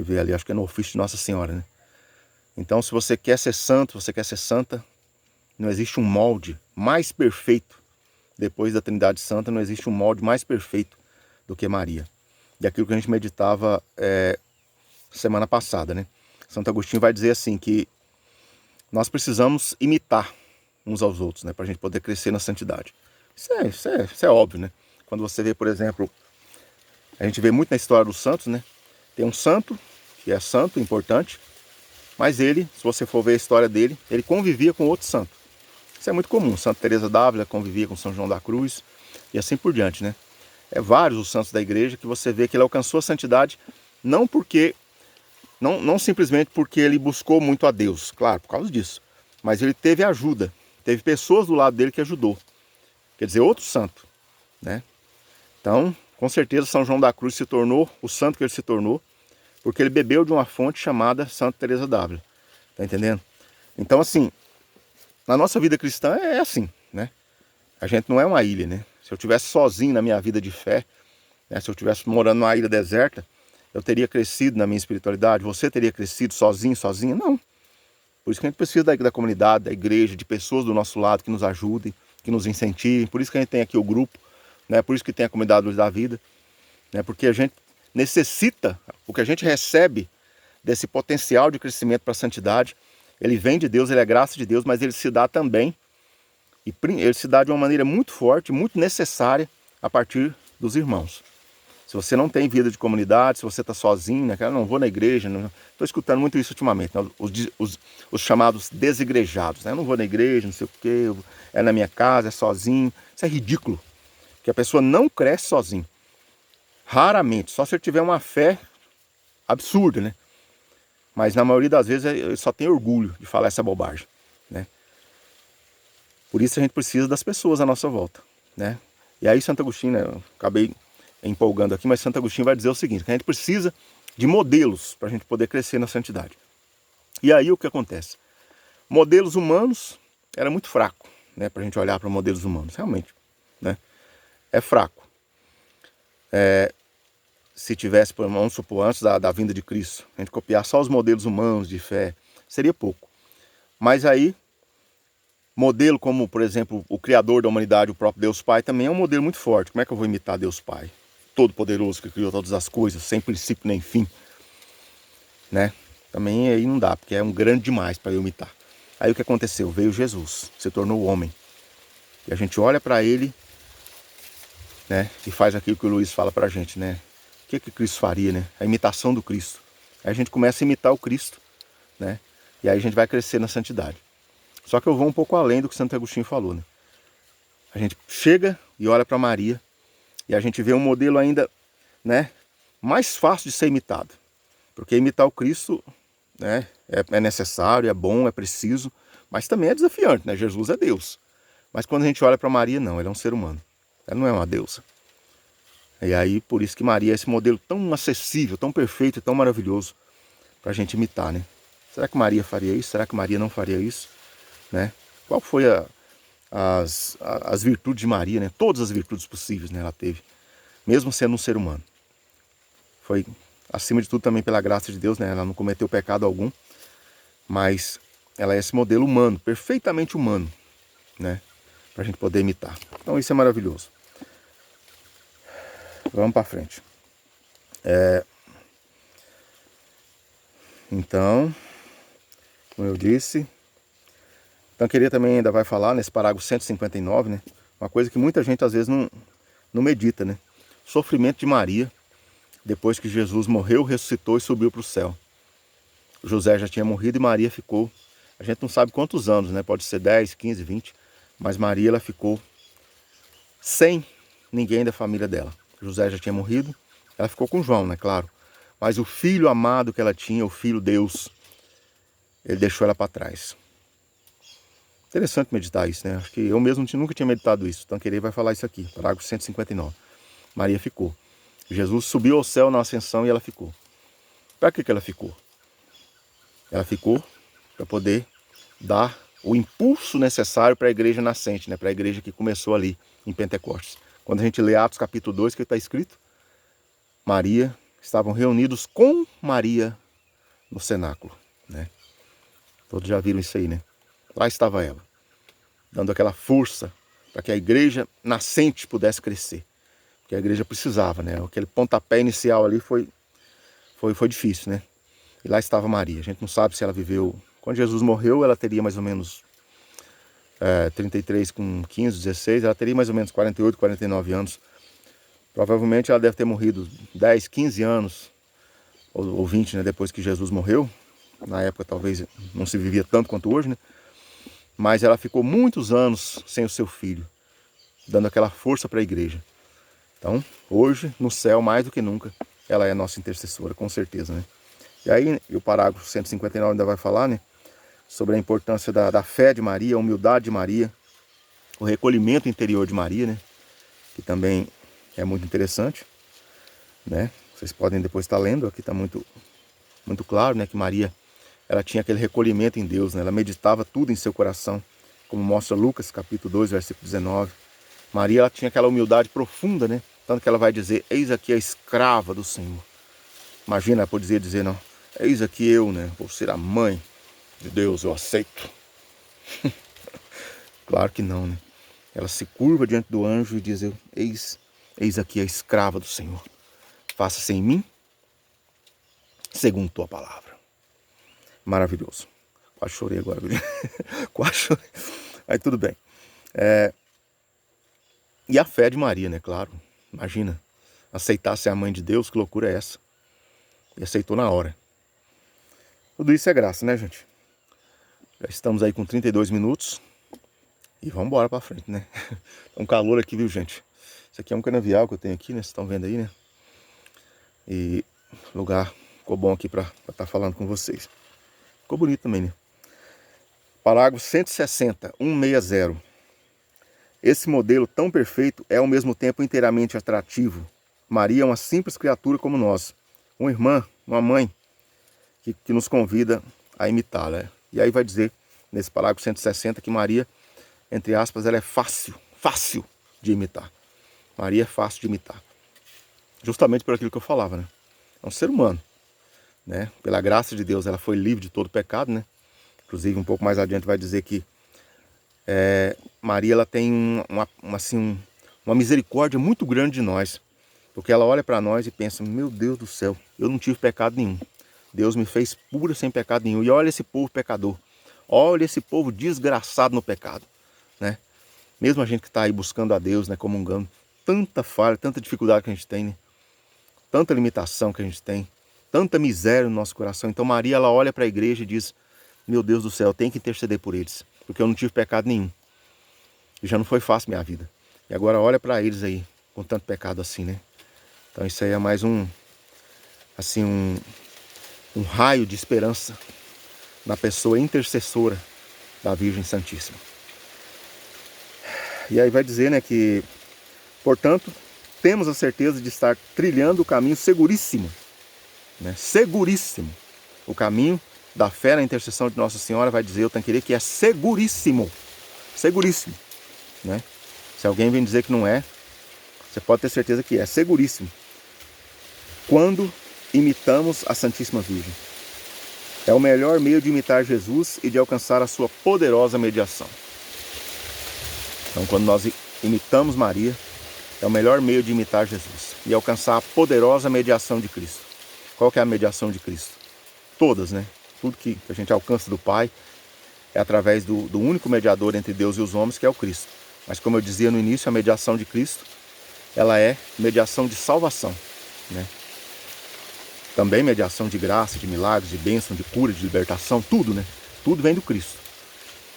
vê ali, acho que é no ofício de Nossa Senhora, né? Então, se você quer ser santo, você quer ser santa, não existe um molde mais perfeito. Depois da Trindade Santa, não existe um molde mais perfeito do que Maria. E aquilo que a gente meditava semana passada, né? Santo Agostinho vai dizer assim, que nós precisamos imitar uns aos outros, né? Para a gente poder crescer na santidade. Isso é óbvio, né? Quando você vê, por exemplo, a gente vê muito na história dos santos, né? Tem um santo, que é santo, importante, mas ele, se você for ver a história dele, ele convivia com outro santo. Isso é muito comum. Santa Teresa d'Ávila convivia com São João da Cruz e assim por diante, né? É vários os santos da igreja que você vê que ele alcançou a santidade não simplesmente porque ele buscou muito a Deus, claro, por causa disso, mas ele teve ajuda, teve pessoas do lado dele que ajudou. Quer dizer, outro santo, né? Então, com certeza São João da Cruz se tornou o santo que ele se tornou porque ele bebeu de uma fonte chamada Santa Teresa d'Ávila. Tá entendendo? Então, assim, na nossa vida cristã é assim, né? A gente não é uma ilha, né? Se eu estivesse sozinho na minha vida de fé, né? Se eu estivesse morando numa ilha deserta, eu teria crescido na minha espiritualidade, você teria crescido sozinho, sozinha? Não. Por isso que a gente precisa da comunidade, da igreja, de pessoas do nosso lado que nos ajudem, que nos incentivem. Por isso que a gente tem aqui o grupo, né? Por isso que tem a comunidade Luz da Vida, né? Porque a gente necessita, o que a gente recebe desse potencial de crescimento para a santidade, ele vem de Deus, ele é graça de Deus, mas ele se dá também, e ele se dá de uma maneira muito forte, muito necessária, a partir dos irmãos. Se você não tem vida de comunidade, se você está sozinho, né? Eu não vou na igreja, estou escutando muito isso ultimamente, né? Os chamados desigrejados, né? Eu não vou na igreja, não sei o quê, é na minha casa, é sozinho. Isso é ridículo, porque a pessoa não cresce sozinho. Raramente, só se ele tiver uma fé absurda, né? Mas na maioria das vezes ele só tem orgulho de falar essa bobagem, né? Por isso a gente precisa das pessoas à nossa volta, né? E aí Santo Agostinho, né, eu acabei empolgando aqui, mas Santo Agostinho vai dizer o seguinte, que a gente precisa de modelos para a gente poder crescer na santidade. E aí o que acontece? Modelos humanos era muito fraco, né, para a gente olhar para modelos humanos, realmente, né? É fraco. Se tivesse, vamos supor, antes da vinda de Cristo, a gente copiar só os modelos humanos de fé, seria pouco. Mas aí, modelo como, por exemplo, o Criador da humanidade, o próprio Deus Pai, também é um modelo muito forte. Como é que eu vou imitar Deus Pai? Todo-Poderoso, que criou todas as coisas, sem princípio nem fim, né? Também aí não dá, porque é um grande demais para eu imitar. Aí o que aconteceu? Veio Jesus, se tornou homem. E a gente olha para ele, né? E faz aquilo que o Luiz fala para a gente, né? O que Cristo faria, né? A imitação do Cristo. Aí a gente começa a imitar o Cristo, né? E aí a gente vai crescer na santidade. Só que eu vou um pouco além do que Santo Agostinho falou, né? A gente chega e olha para Maria e a gente vê um modelo ainda, né, mais fácil de ser imitado. Porque imitar o Cristo, né, é necessário, é bom, é preciso, mas também é desafiante, né? Jesus é Deus. Mas quando a gente olha para Maria, não, ela é um ser humano. Ela não é uma deusa. E aí, por isso que Maria é esse modelo tão acessível, tão perfeito e tão maravilhoso para a gente imitar, né? Será que Maria faria isso? Será que Maria não faria isso? Né? Qual foi as virtudes de Maria, né? Todas as virtudes possíveis, né, ela teve, mesmo sendo um ser humano. Foi, acima de tudo, também pela graça de Deus, né? Ela não cometeu pecado algum, mas ela é esse modelo humano, perfeitamente humano, né? Para a gente poder imitar. Então isso é maravilhoso. Vamos para frente. Então, como eu disse, então queria também ainda vai falar nesse parágrafo 159, né? Uma coisa que muita gente às vezes não medita, né? Sofrimento de Maria, depois que Jesus morreu, ressuscitou e subiu para o céu. José já tinha morrido e Maria ficou, a gente não sabe quantos anos, né? Pode ser 10, 15, 20, mas Maria ela ficou sem ninguém da família dela. José já tinha morrido, ela ficou com João, né? Claro. Mas o filho amado que ela tinha, o filho Deus, ele deixou ela para trás. Interessante meditar isso, né? Acho que eu mesmo nunca tinha meditado isso. Então, querer vai falar isso aqui, parágrafo 159. Maria ficou. Jesus subiu ao céu na ascensão e ela ficou. Para que ela ficou? Ela ficou para poder dar o impulso necessário para a igreja nascente, né? Para a igreja que começou ali em Pentecostes. Quando a gente lê Atos capítulo 2, que está escrito, Maria, estavam reunidos com Maria no cenáculo, né? Todos já viram isso aí, né? Lá estava ela, dando aquela força para que a igreja nascente pudesse crescer. Porque a igreja precisava, né? Aquele pontapé inicial ali foi difícil, né? E lá estava Maria. A gente não sabe se ela viveu... Quando Jesus morreu, ela teria mais ou menos 33 com 15, 16. Ela teria mais ou menos 48, 49 anos. Provavelmente ela deve ter morrido 10, 15 anos, ou 20, né? Depois que Jesus morreu. Na época talvez não se vivia tanto quanto hoje, né? Mas ela ficou muitos anos sem o seu filho, dando aquela força para a igreja. Então, hoje, no céu, mais do que nunca, ela é nossa intercessora, com certeza, né? E aí, o parágrafo 159 ainda vai falar, né? Sobre a importância da fé de Maria, a humildade de Maria, o recolhimento interior de Maria, né? Que também é muito interessante, né? Vocês podem depois estar lendo, aqui está muito claro, né? Que Maria, ela tinha aquele recolhimento em Deus, né? Ela meditava tudo em seu coração, como mostra Lucas, capítulo 2, versículo 19. Maria, ela tinha aquela humildade profunda, né? Tanto que ela vai dizer, eis aqui a escrava do Senhor. Imagina, ela poderia dizer, não, eis aqui eu, né? Vou ser a mãe de Deus, eu aceito. Claro que não, né? Ela se curva diante do anjo e diz, eis aqui a escrava do Senhor. Faça-se em mim, segundo tua palavra. Maravilhoso. Quase chorei agora. Quase chorei. Aí tudo bem. E a fé de Maria, né? Claro. Imagina. Aceitar ser a mãe de Deus, que loucura é essa? E aceitou na hora. Tudo isso é graça, né, gente? Já estamos aí com 32 minutos. E vamos embora pra frente, né? Tá um calor aqui, viu, gente? Isso aqui é um canavial que eu tenho aqui, né? Vocês estão vendo aí, né? E o lugar ficou bom aqui pra estar falando com vocês. Ficou bonito também, né? Parágrafo 160, 160. Esse modelo tão perfeito é ao mesmo tempo inteiramente atrativo. Maria é uma simples criatura como nós. Uma irmã, uma mãe, que nos convida a imitá-la. E aí vai dizer, nesse parágrafo 160, que Maria, entre aspas, ela é fácil de imitar. Maria é fácil de imitar. Justamente por aquilo que eu falava, né? É um ser humano, né? Pela graça de Deus, ela foi livre de todo pecado, né? Inclusive, um pouco mais adiante vai dizer que Maria, ela tem uma misericórdia muito grande de nós. Porque ela olha para nós e pensa, meu Deus do céu, eu não tive pecado nenhum. Deus me fez pura sem pecado nenhum. E olha esse povo pecador. Olha esse povo desgraçado no pecado, né? Mesmo a gente que está aí buscando a Deus, né, comungando, tanta falha, tanta dificuldade que a gente tem, né? Tanta limitação que a gente tem, tanta miséria no nosso coração. Então Maria, ela olha para a igreja e diz, meu Deus do céu, eu tenho que interceder por eles, porque eu não tive pecado nenhum. E já não foi fácil minha vida. E agora olha para eles aí, com tanto pecado assim, né? Então isso aí é mais um raio de esperança na pessoa intercessora da Virgem Santíssima. E aí vai dizer, né, que, portanto, temos a certeza de estar trilhando o caminho seguríssimo, né, seguríssimo. O caminho da fé na intercessão de Nossa Senhora, vai dizer o Tanqueray, que é seguríssimo, seguríssimo, né? Se alguém vem dizer que não é, você pode ter certeza que é seguríssimo. Quando imitamos a Santíssima Virgem. É o melhor meio de imitar Jesus e de alcançar a sua poderosa mediação. Então, quando nós imitamos Maria, é o melhor meio de imitar Jesus e alcançar a poderosa mediação de Cristo. Qual que é a mediação de Cristo? todas, né? Tudo que a gente alcança do Pai é através do único mediador entre Deus e os homens, que é o Cristo. Mas como eu dizia no início, a mediação de Cristo, ela é mediação de salvação, né? Também mediação de graça, de milagres, de bênção, de cura, de libertação, tudo, né? Tudo vem do Cristo.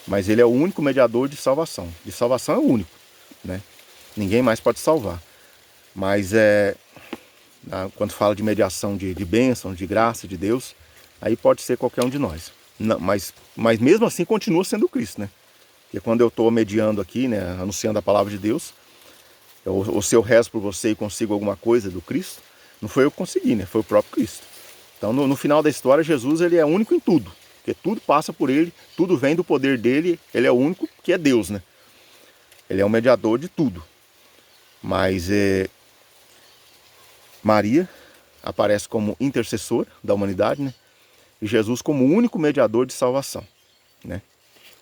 Mas ele é o único mediador de salvação. De salvação é o único, né? Ninguém mais pode salvar. Mas quando fala de mediação de bênção, de graça de Deus, aí pode ser qualquer um de nós. Não, mas mesmo assim continua sendo o Cristo, né? Porque quando eu estou mediando aqui, né, anunciando a palavra de Deus, ou se eu rezo por você e consigo alguma coisa do Cristo, não foi eu que consegui, né? Foi o próprio Cristo. Então no final da história, Jesus ele é único em tudo. Porque tudo passa por ele, tudo vem do poder dele, ele é o único que é Deus, né? Ele é o mediador de tudo. Mas Maria aparece como intercessora da humanidade, né? E Jesus como o único mediador de salvação, né?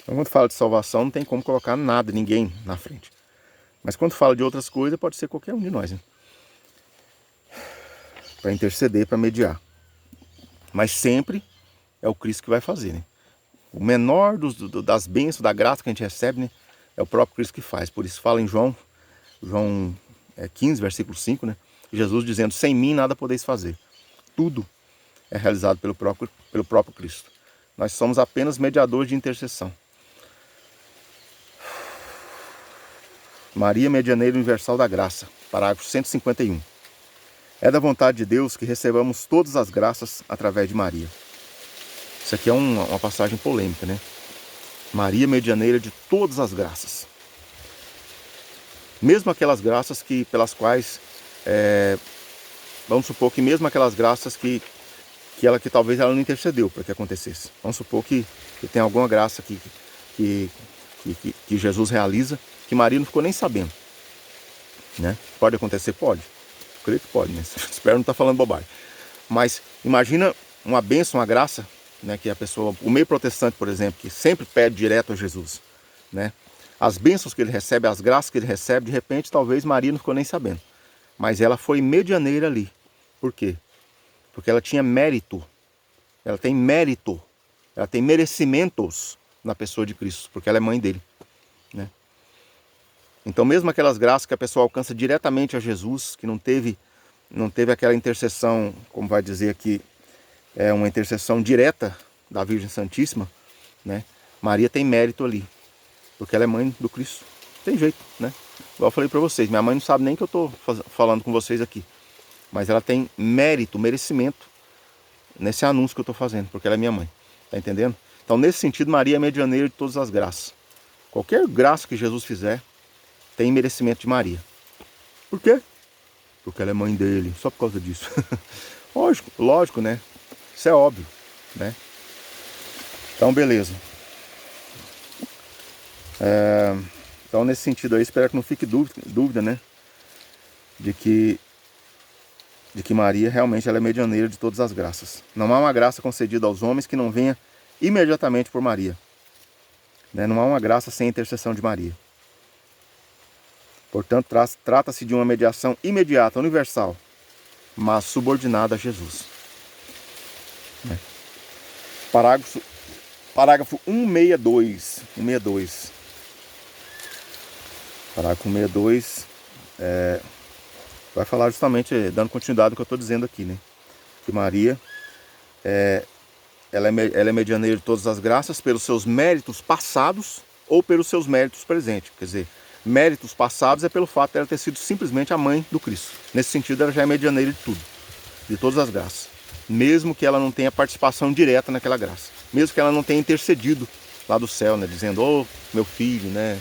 Então quando fala de salvação não tem como colocar nada, ninguém na frente. Mas quando fala de outras coisas pode ser qualquer um de nós, né? Para interceder, para mediar. Mas sempre é o Cristo que vai fazer, né? O menor das bênçãos, da graça que a gente recebe, né? É o próprio Cristo que faz. Por isso fala em João 15, versículo 5, né? Jesus dizendo, sem mim nada podeis fazer. Tudo é realizado pelo próprio Cristo. Nós somos apenas mediadores de intercessão. Maria, medianeira universal da graça. Parágrafo 151. É da vontade de Deus que recebamos todas as graças através de Maria. Isso aqui é uma passagem polêmica, né? Maria, medianeira de todas as graças. Mesmo aquelas graças pelas quais, vamos supor que mesmo aquelas graças que talvez ela não intercedeu para que acontecesse. Vamos supor que tem alguma graça que Jesus realiza, que Maria não ficou nem sabendo, né? Pode acontecer? Pode. Eu creio que pode, né? Espero não estar falando bobagem. Mas imagina uma bênção, uma graça, né? Que a pessoa, o meio protestante, por exemplo, que sempre pede direto a Jesus, né? As bênçãos que ele recebe, as graças que ele recebe, de repente, talvez Maria não ficou nem sabendo. Mas ela foi medianeira ali. Por quê? Porque ela tinha mérito. Ela tem mérito. Ela tem merecimentos na pessoa de Cristo, porque ela é mãe dele, né? Então mesmo aquelas graças que a pessoa alcança diretamente a Jesus, que não teve aquela intercessão, como vai dizer aqui, é uma intercessão direta da Virgem Santíssima, né? Maria tem mérito ali, porque ela é mãe do Cristo. Tem jeito, né? Igual eu falei para vocês, minha mãe não sabe nem que eu estou falando com vocês aqui, mas ela tem mérito, merecimento nesse anúncio que eu estou fazendo, porque ela é minha mãe, tá entendendo? Então nesse sentido, Maria é medianeira de todas as graças. Qualquer graça que Jesus fizer, tem merecimento de Maria. Por quê? Porque ela é mãe dele, só por causa disso. Lógico, né? Isso é óbvio, né? Então, beleza. Então, nesse sentido aí, espero que não fique dúvida, né? De que Maria realmente ela é medianeira de todas as graças. Não há uma graça concedida aos homens que não venha imediatamente por Maria, né? Não há uma graça sem intercessão de Maria. Portanto, trata-se de uma mediação imediata, universal, mas subordinada a Jesus. Parágrafo 162. Parágrafo 162 vai falar justamente, dando continuidade ao que eu estou dizendo aqui, né? Que Maria, ela é medianeira de todas as graças pelos seus méritos passados ou pelos seus méritos presentes. Quer dizer, méritos passados é pelo fato de ela ter sido simplesmente a mãe do Cristo. Nesse sentido, ela já é medianeira de tudo, de todas as graças. Mesmo que ela não tenha participação direta naquela graça. Mesmo que ela não tenha intercedido lá do céu, né? Dizendo, ô meu filho, né?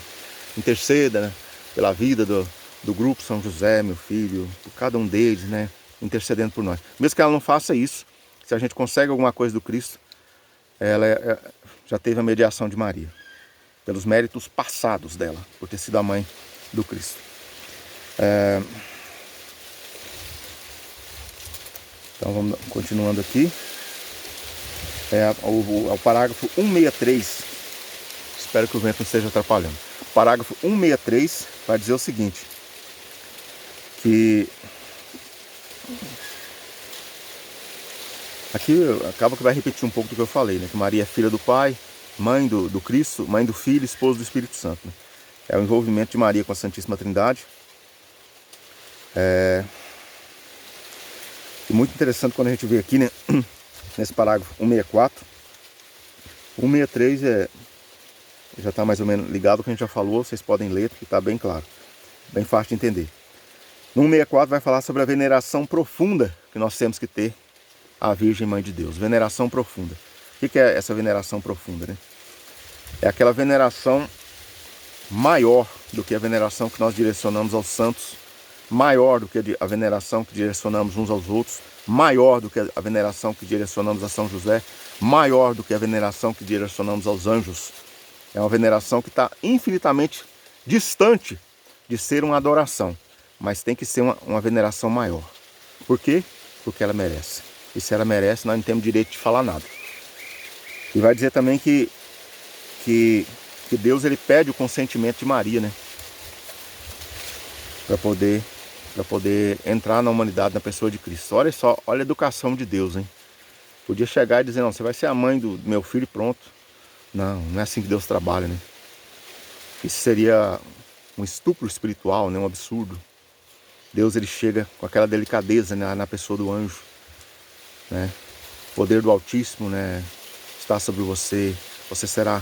Interceda, né? Pela vida do grupo São José, meu filho, por cada um deles, né? Intercedendo por nós. Mesmo que ela não faça isso, se a gente consegue alguma coisa do Cristo, ela já teve a mediação de Maria. Pelos méritos passados dela, por ter sido a mãe do Cristo. Então vamos continuando aqui. O parágrafo 163. Espero que o vento não esteja atrapalhando. O parágrafo 163 vai dizer o seguinte: que Aqui acaba que vai repetir um pouco do que eu falei, né? Que Maria é filha do Pai, mãe do Cristo, mãe do Filho, esposa do Espírito Santo, né? É o envolvimento de Maria com a Santíssima Trindade. E muito interessante quando a gente vê aqui, né? Nesse parágrafo 164. 163 já está mais ou menos ligado ao que a gente já falou, vocês podem ler, que está bem claro, bem fácil de entender. No 164 vai falar sobre a veneração profunda que nós temos que ter à Virgem Mãe de Deus. Veneração profunda. O que é essa veneração profunda, né? É aquela veneração maior do que a veneração que nós direcionamos aos santos, maior do que a veneração que direcionamos uns aos outros, maior do que a veneração que direcionamos a São José, maior do que a veneração que direcionamos aos anjos. É uma veneração que está infinitamente distante de ser uma adoração, mas tem que ser uma veneração maior. Por quê? Porque ela merece. E se ela merece, nós não temos direito de falar nada. E vai dizer também que Deus ele pede o consentimento de Maria, né? Para poder entrar na humanidade, na pessoa de Cristo. Olha só, olha a educação de Deus, hein? Podia chegar e dizer, não, você vai ser a mãe do meu filho e pronto. Não, não é assim que Deus trabalha, né? Isso seria um estupro espiritual, né? Um absurdo. Deus ele chega com aquela delicadeza, né? Na pessoa do anjo, né? O poder do Altíssimo, né? Está sobre você. Você será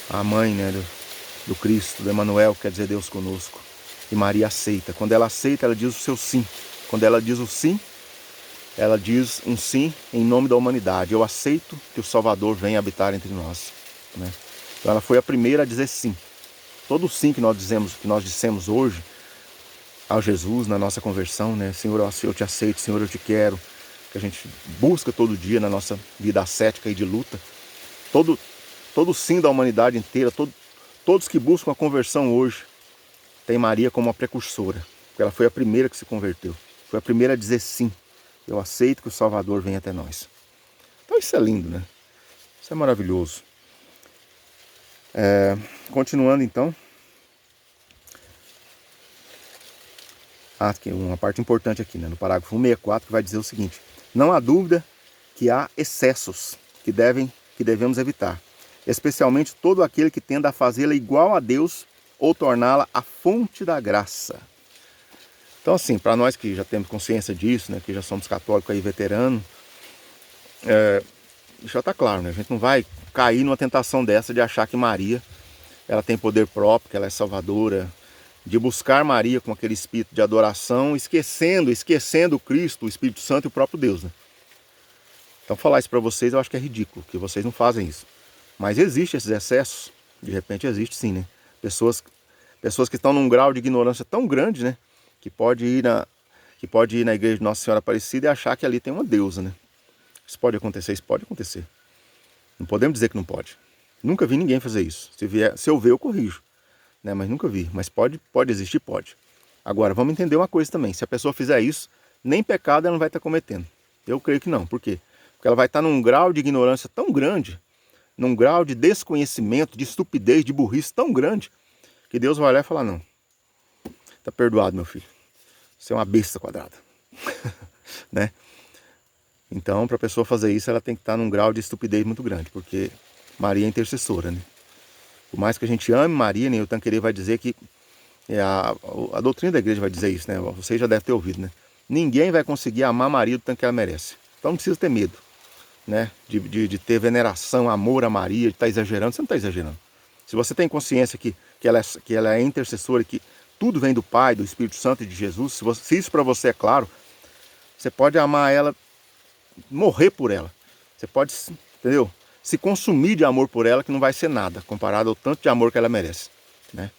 a mãe, né? Do Cristo, do Emanuel, quer dizer Deus conosco. E Maria aceita. Quando ela aceita, ela diz o seu sim. Quando ela diz o sim, ela diz um sim em nome da humanidade. Eu aceito que o Salvador venha habitar entre nós, né? Então ela foi a primeira a dizer sim. Todo sim que nós dissemos hoje ao Jesus na nossa conversão, né? Senhor, eu te aceito, Senhor, eu te quero. Que a gente busca todo dia na nossa vida ascética e de luta. Todo sim da humanidade inteira, todos que buscam a conversão hoje, tem Maria como uma precursora. Porque ela foi a primeira que se converteu. Foi a primeira a dizer sim. Eu aceito que o Salvador venha até nós. Então isso é lindo, né? Isso é maravilhoso. Continuando então. Tem uma parte importante aqui, né? No parágrafo 164, que vai dizer o seguinte. Não há dúvida que há excessos que devemos evitar. Especialmente todo aquele que tenda a fazê-la igual a Deus ou torná-la a fonte da graça. Então assim, para nós que já temos consciência disso, né? Que já somos católicos aí veteranos, já está claro, né? A gente não vai cair numa tentação dessa de achar que Maria ela tem poder próprio, que ela é salvadora, de buscar Maria com aquele espírito de adoração, esquecendo o Cristo, o Espírito Santo e o próprio Deus, né? Então falar isso para vocês eu acho que é ridículo, que vocês não fazem isso. Mas existem esses excessos, de repente existe sim, né? Pessoas que estão num grau de ignorância tão grande, né? Que pode ir na igreja de Nossa Senhora Aparecida e achar que ali tem uma deusa, né? Isso pode acontecer, isso pode acontecer. Não podemos dizer que não pode. Nunca vi ninguém fazer isso. Se eu ver, eu corrijo, né? Mas nunca vi. Mas pode existir, pode. Agora, vamos entender uma coisa também. Se a pessoa fizer isso, nem pecado ela não vai estar cometendo. Eu creio que não. Por quê? Porque ela vai estar num grau de ignorância tão grande, num grau de desconhecimento, de estupidez, de burrice tão grande, que Deus vai olhar e falar, não, tá perdoado, meu filho. Você é uma besta quadrada. Né? Então, para a pessoa fazer isso, ela tem que estar num grau de estupidez muito grande, porque Maria é intercessora, né? Por mais que a gente ame Maria, né? O Tanqueray vai dizer que a doutrina da igreja vai dizer isso, né? Vocês já devem ter ouvido, né? Ninguém vai conseguir amar Maria do tanto que ela merece. Então não precisa ter medo, né? De ter veneração, amor a Maria, de estar exagerando. Você não está exagerando. Se você tem consciência que ela é intercessora, que tudo vem do Pai, do Espírito Santo e de Jesus, se isso para você é claro, você pode amar ela, morrer por ela. Você pode, entendeu? Se consumir de amor por ela, que não vai ser nada, comparado ao tanto de amor que ela merece, né?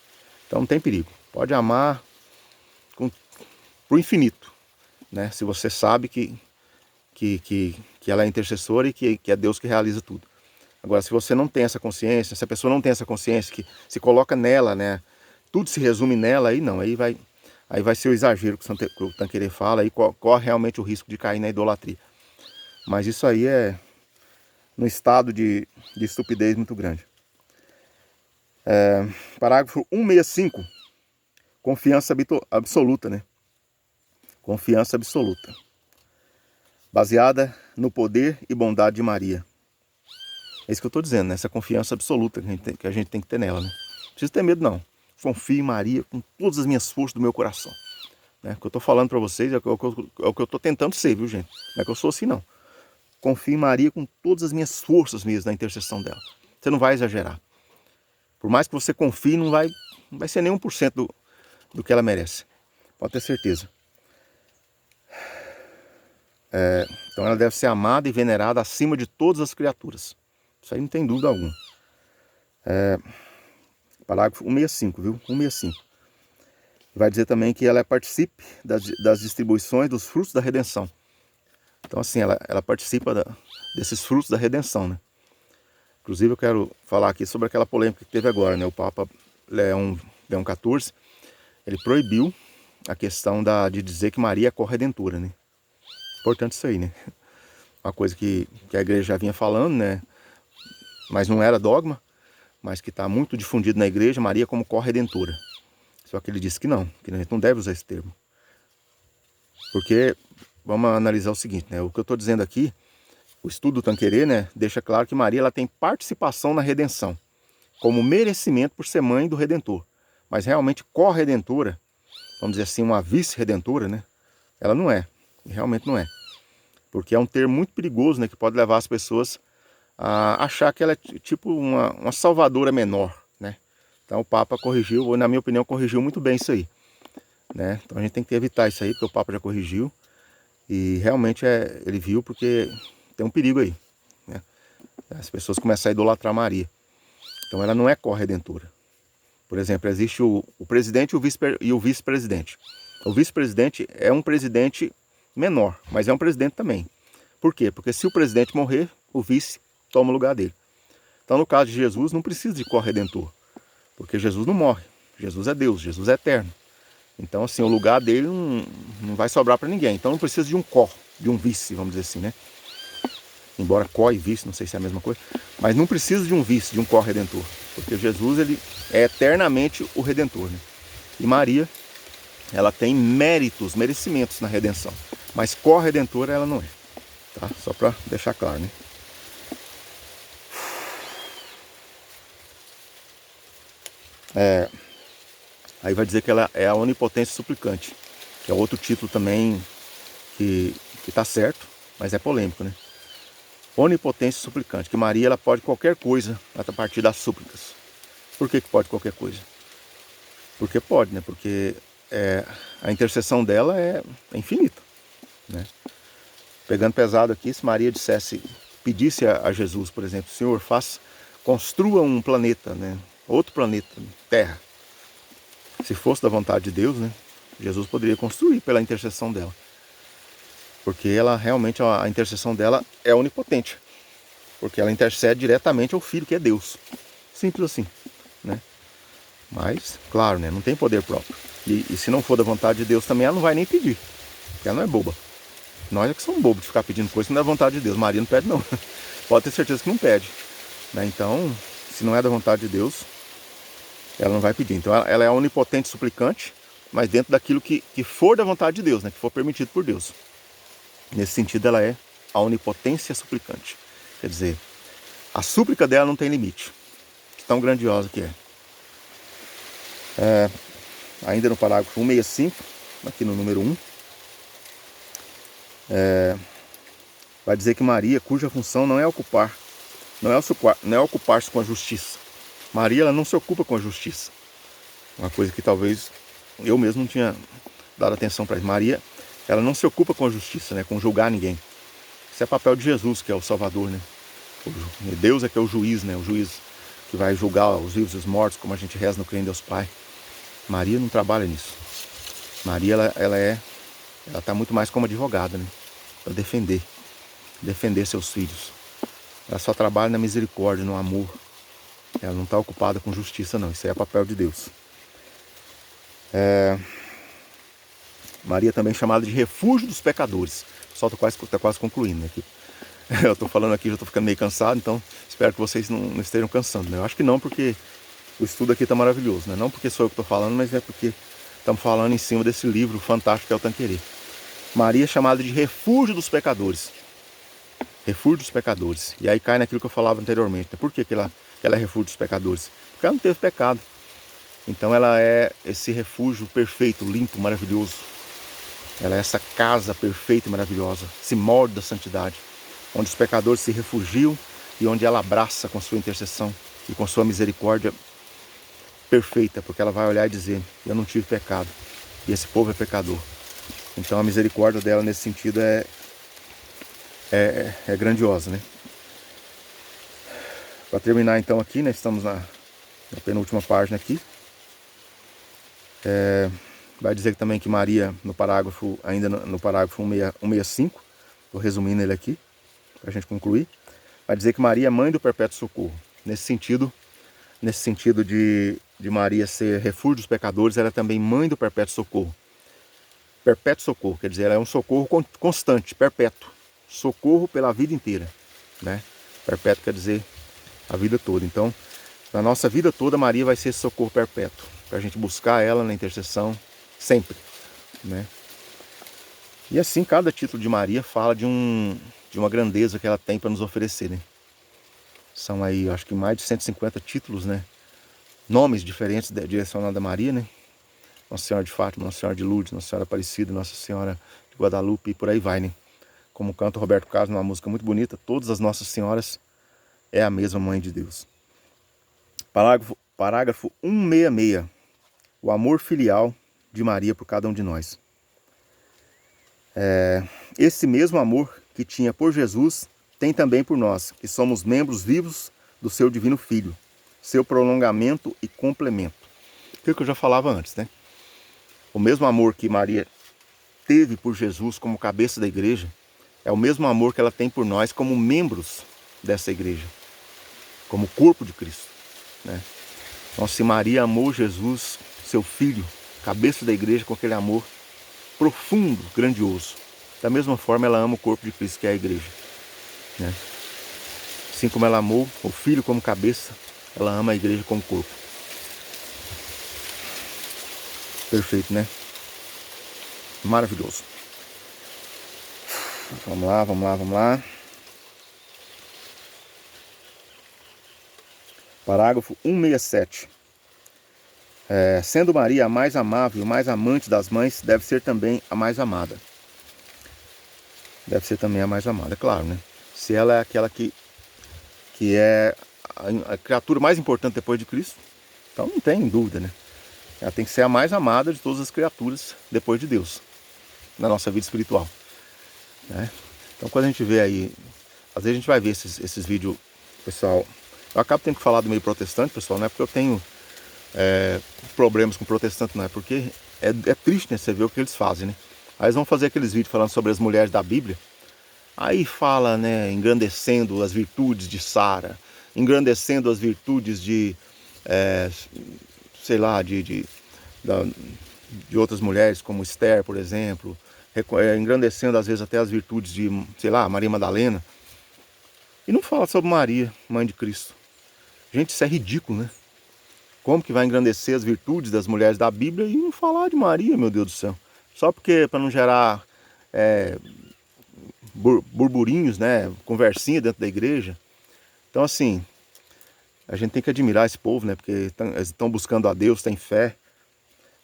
Então não tem perigo. Pode amar pro infinito, né? Se você sabe que ela é intercessora e que é Deus que realiza tudo. Agora, se você não tem essa consciência, se a pessoa não tem essa consciência, que se coloca nela, né? Tudo se resume nela, aí não, aí vai ser o exagero que o Tanqueray fala, aí corre realmente o risco de cair na idolatria. Mas isso aí é no estado de estupidez muito grande. Parágrafo 165. Confiança absoluta, né? Confiança absoluta. Baseada no poder e bondade de Maria. É isso que eu estou dizendo, né? Essa confiança absoluta que a gente tem que ter nela, né? Não precisa ter medo, não. Confio em Maria com todas as minhas forças do meu coração. Né? O que eu estou falando para vocês é o que eu estou tentando ser, viu, gente? Não é que eu sou assim, não. Confio em Maria com todas as minhas forças mesmo na intercessão dela. Você não vai exagerar. Por mais que você confie, não vai ser nem 1% do que ela merece. Pode ter certeza. Então ela deve ser amada e venerada acima de todas as criaturas. Isso aí não tem dúvida alguma. Parágrafo 165, viu? 165. Vai dizer também que ela participe das distribuições dos frutos da redenção. Então assim, ela participa desses frutos da redenção, né? Inclusive eu quero falar aqui sobre aquela polêmica que teve agora, né? O Papa Leão XIV, ele proibiu a questão de dizer que Maria é corredentora, né? Importante isso aí, né? Uma coisa que a igreja já vinha falando, né? Mas não era dogma, mas que está muito difundido na igreja, Maria como corredentora. Só que ele disse que a gente não deve usar esse termo. Porque, vamos analisar o seguinte, né? O que eu estou dizendo aqui, o estudo do Tanqueray, né, deixa claro que Maria ela tem participação na redenção, como merecimento por ser mãe do Redentor. Mas realmente corredentora, vamos dizer assim, uma vice-redentora, né? Ela não é, realmente não é. Porque é um termo muito perigoso, né, que pode levar as pessoas a achar que ela é tipo uma salvadora menor, né? Então o Papa corrigiu, ou na minha opinião corrigiu muito bem isso aí, né? Então a gente tem que evitar isso aí, porque o Papa já corrigiu e realmente ele viu porque tem um perigo aí, né? As pessoas começam a idolatrar Maria. Então ela não é corredentora. Por exemplo, existe o presidente e o vice-presidente. O vice-presidente é um presidente menor, mas é um presidente também. Por quê? Porque se o presidente morrer, o vice toma o lugar dele. Então, no caso de Jesus, não precisa de corredentor, porque Jesus não morre. Jesus é Deus, Jesus é eterno. Então, assim, o lugar dele não vai sobrar para ninguém. Então, não precisa de um vice, vamos dizer assim, né? Embora có e vice, não sei se é a mesma coisa, mas não precisa de um vice, de um corredentor, porque Jesus, ele é eternamente o Redentor, né? E Maria, ela tem merecimentos na redenção, mas corredentora ela não é, tá? Só para deixar claro, né? Aí vai dizer que ela é a onipotência suplicante, que é outro título também que tá certo, mas é polêmico, né? Onipotência suplicante, que Maria ela pode qualquer coisa a partir das súplicas. Por que pode qualquer coisa? Porque pode, né? Porque a intercessão dela é infinita, né? Pegando pesado aqui, se Maria pedisse a Jesus, por exemplo, Senhor, construa um planeta, né? Outro planeta, Terra. Se fosse da vontade de Deus, né? Jesus poderia construir pela intercessão dela. Porque ela realmente, a intercessão dela é onipotente. Porque ela intercede diretamente ao Filho, que é Deus. Simples assim, né? Mas, claro, né? Não tem poder próprio. E se não for da vontade de Deus também, ela não vai nem pedir. Porque ela não é boba. Nós é que somos bobos de ficar pedindo coisa que não é da vontade de Deus. Maria não pede, não. Pode ter certeza que não pede, né? Então, se não é da vontade de Deus, ela não vai pedir. Então, ela é a onipotente suplicante, mas dentro daquilo que for da vontade de Deus, né? Que for permitido por Deus. Nesse sentido, ela é a onipotência suplicante. Quer dizer, a súplica dela não tem limite. Tão grandiosa que é. Ainda no parágrafo 165, aqui no número 1, vai dizer que Maria, cuja função não é ocupar-se com a justiça. Maria, ela não se ocupa com a justiça. Uma coisa que talvez eu mesmo não tinha dado atenção para isso. Maria, ela não se ocupa com a justiça, né, com julgar ninguém. Isso é papel de Jesus, que é o Salvador, né? Deus é que é o juiz, né? O juiz que vai julgar os vivos e os mortos, como a gente reza no Creio em Deus Pai. Maria não trabalha nisso. Maria, ela está muito mais como advogada, né? Para defender seus filhos. Ela só trabalha na misericórdia, no amor. Ela não está ocupada com justiça, não. Isso aí é papel de Deus. Maria também é chamada de refúgio dos pecadores. O pessoal está quase concluindo, né? Eu estou falando aqui, já estou ficando meio cansado, então espero que vocês não estejam cansando, né? Eu acho que não, porque o estudo aqui está maravilhoso, né? Não porque sou eu que estou falando, mas é porque estamos falando em cima desse livro fantástico que é o Tanqueray. Maria é chamada de refúgio dos pecadores. refúgio dos pecadores. E aí cai naquilo que eu falava anteriormente. Por que ela é refúgio dos pecadores? Porque ela não teve pecado. Então ela é esse refúgio perfeito, limpo, maravilhoso. Ela é essa casa perfeita e maravilhosa, esse molde da santidade, onde os pecadores se refugiam e onde ela abraça com sua intercessão e com sua misericórdia perfeita, porque ela vai olhar e dizer: eu não tive pecado e esse povo é pecador. Então a misericórdia dela nesse sentido é grandiosa, né? Para terminar então aqui, né, estamos na penúltima página aqui. Vai dizer também que Maria, no parágrafo, ainda no parágrafo 165, estou resumindo ele aqui, para a gente concluir, vai dizer que Maria é mãe do perpétuo socorro. Nesse sentido de Maria ser refúgio dos pecadores, ela é também mãe do perpétuo socorro. Perpétuo socorro, quer dizer, ela é um socorro constante, perpétuo. Socorro pela vida inteira, né? Perpétuo quer dizer a vida toda. Então, na nossa vida toda, Maria vai ser esse socorro perpétuo, para a gente buscar ela na intercessão sempre, né? E assim, cada título de Maria fala de uma grandeza que ela tem para nos oferecer, né? São aí, acho que mais de 150 títulos, né? Nomes diferentes direcionados a Maria, né? Nossa Senhora de Fátima, Nossa Senhora de Lourdes, Nossa Senhora Aparecida, Nossa Senhora de Guadalupe e por aí vai, né? Como canta o Roberto Carlos numa música muito bonita, todas as Nossas Senhoras é a mesma Mãe de Deus. Parágrafo 166. O amor filial de Maria por cada um de nós. Esse mesmo amor que tinha por Jesus tem também por nós, que somos membros vivos do seu divino Filho, seu prolongamento e complemento. Aquilo que eu já falava antes, né? O mesmo amor que Maria teve por Jesus como cabeça da igreja, é o mesmo amor que ela tem por nós como membros dessa igreja, como corpo de Cristo, né? Então, se Maria amou Jesus, seu Filho, cabeça da igreja, com aquele amor profundo, grandioso, da mesma forma ela ama o corpo de Cristo, que é a igreja, né? Assim como ela amou o Filho como cabeça, ela ama a igreja como corpo. Perfeito, né? Maravilhoso. Vamos lá. Parágrafo 167. Sendo Maria a mais amável, mais amante das mães, deve ser também a mais amada. Deve ser também a mais amada, claro, né? Se ela é aquela que é a criatura mais importante depois de Cristo, então não tem dúvida, né? Ela tem que ser a mais amada de todas as criaturas depois de Deus, na nossa vida espiritual, né? Então quando a gente vê aí, às vezes a gente vai ver esses vídeos, pessoal, eu acabo tendo que falar do meio protestante, pessoal, não é porque eu tenho problemas com protestante, não é porque é triste, né, você ver o que eles fazem, né? Aí eles vão fazer aqueles vídeos falando sobre as mulheres da Bíblia, aí fala, né, engrandecendo as virtudes de Sara, engrandecendo as virtudes de, sei lá, de outras mulheres, como Esther, por exemplo, engrandecendo às vezes até as virtudes de, sei lá, Maria Madalena, e não fala sobre Maria, mãe de Cristo. Gente, isso é ridículo, né? Como que vai engrandecer as virtudes das mulheres da Bíblia e não falar de Maria, meu Deus do céu? Só porque, para não gerar burburinhos, né? Conversinha dentro da igreja. Então, assim, a gente tem que admirar esse povo, né? Porque eles estão buscando a Deus, têm fé.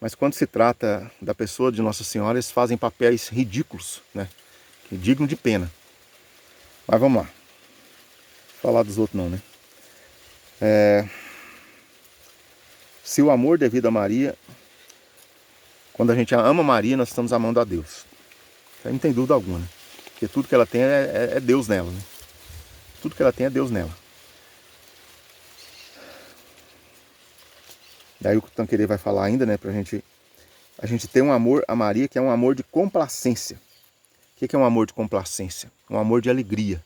Mas quando se trata da pessoa de Nossa Senhora, eles fazem papéis ridículos, né? Digno de pena. Mas vamos lá. Falar dos outros não, né? Se o amor devido a Maria, quando a gente ama Maria, nós estamos amando a Deus. Isso aí não tem dúvida alguma, né? Porque tudo que ela tem é Deus nela, né? Tudo que ela tem é Deus nela. Daí o Tanqueray vai falar ainda, né? Pra a gente ter um amor a Maria, que é um amor de complacência. O que é um amor de complacência? Um amor de alegria.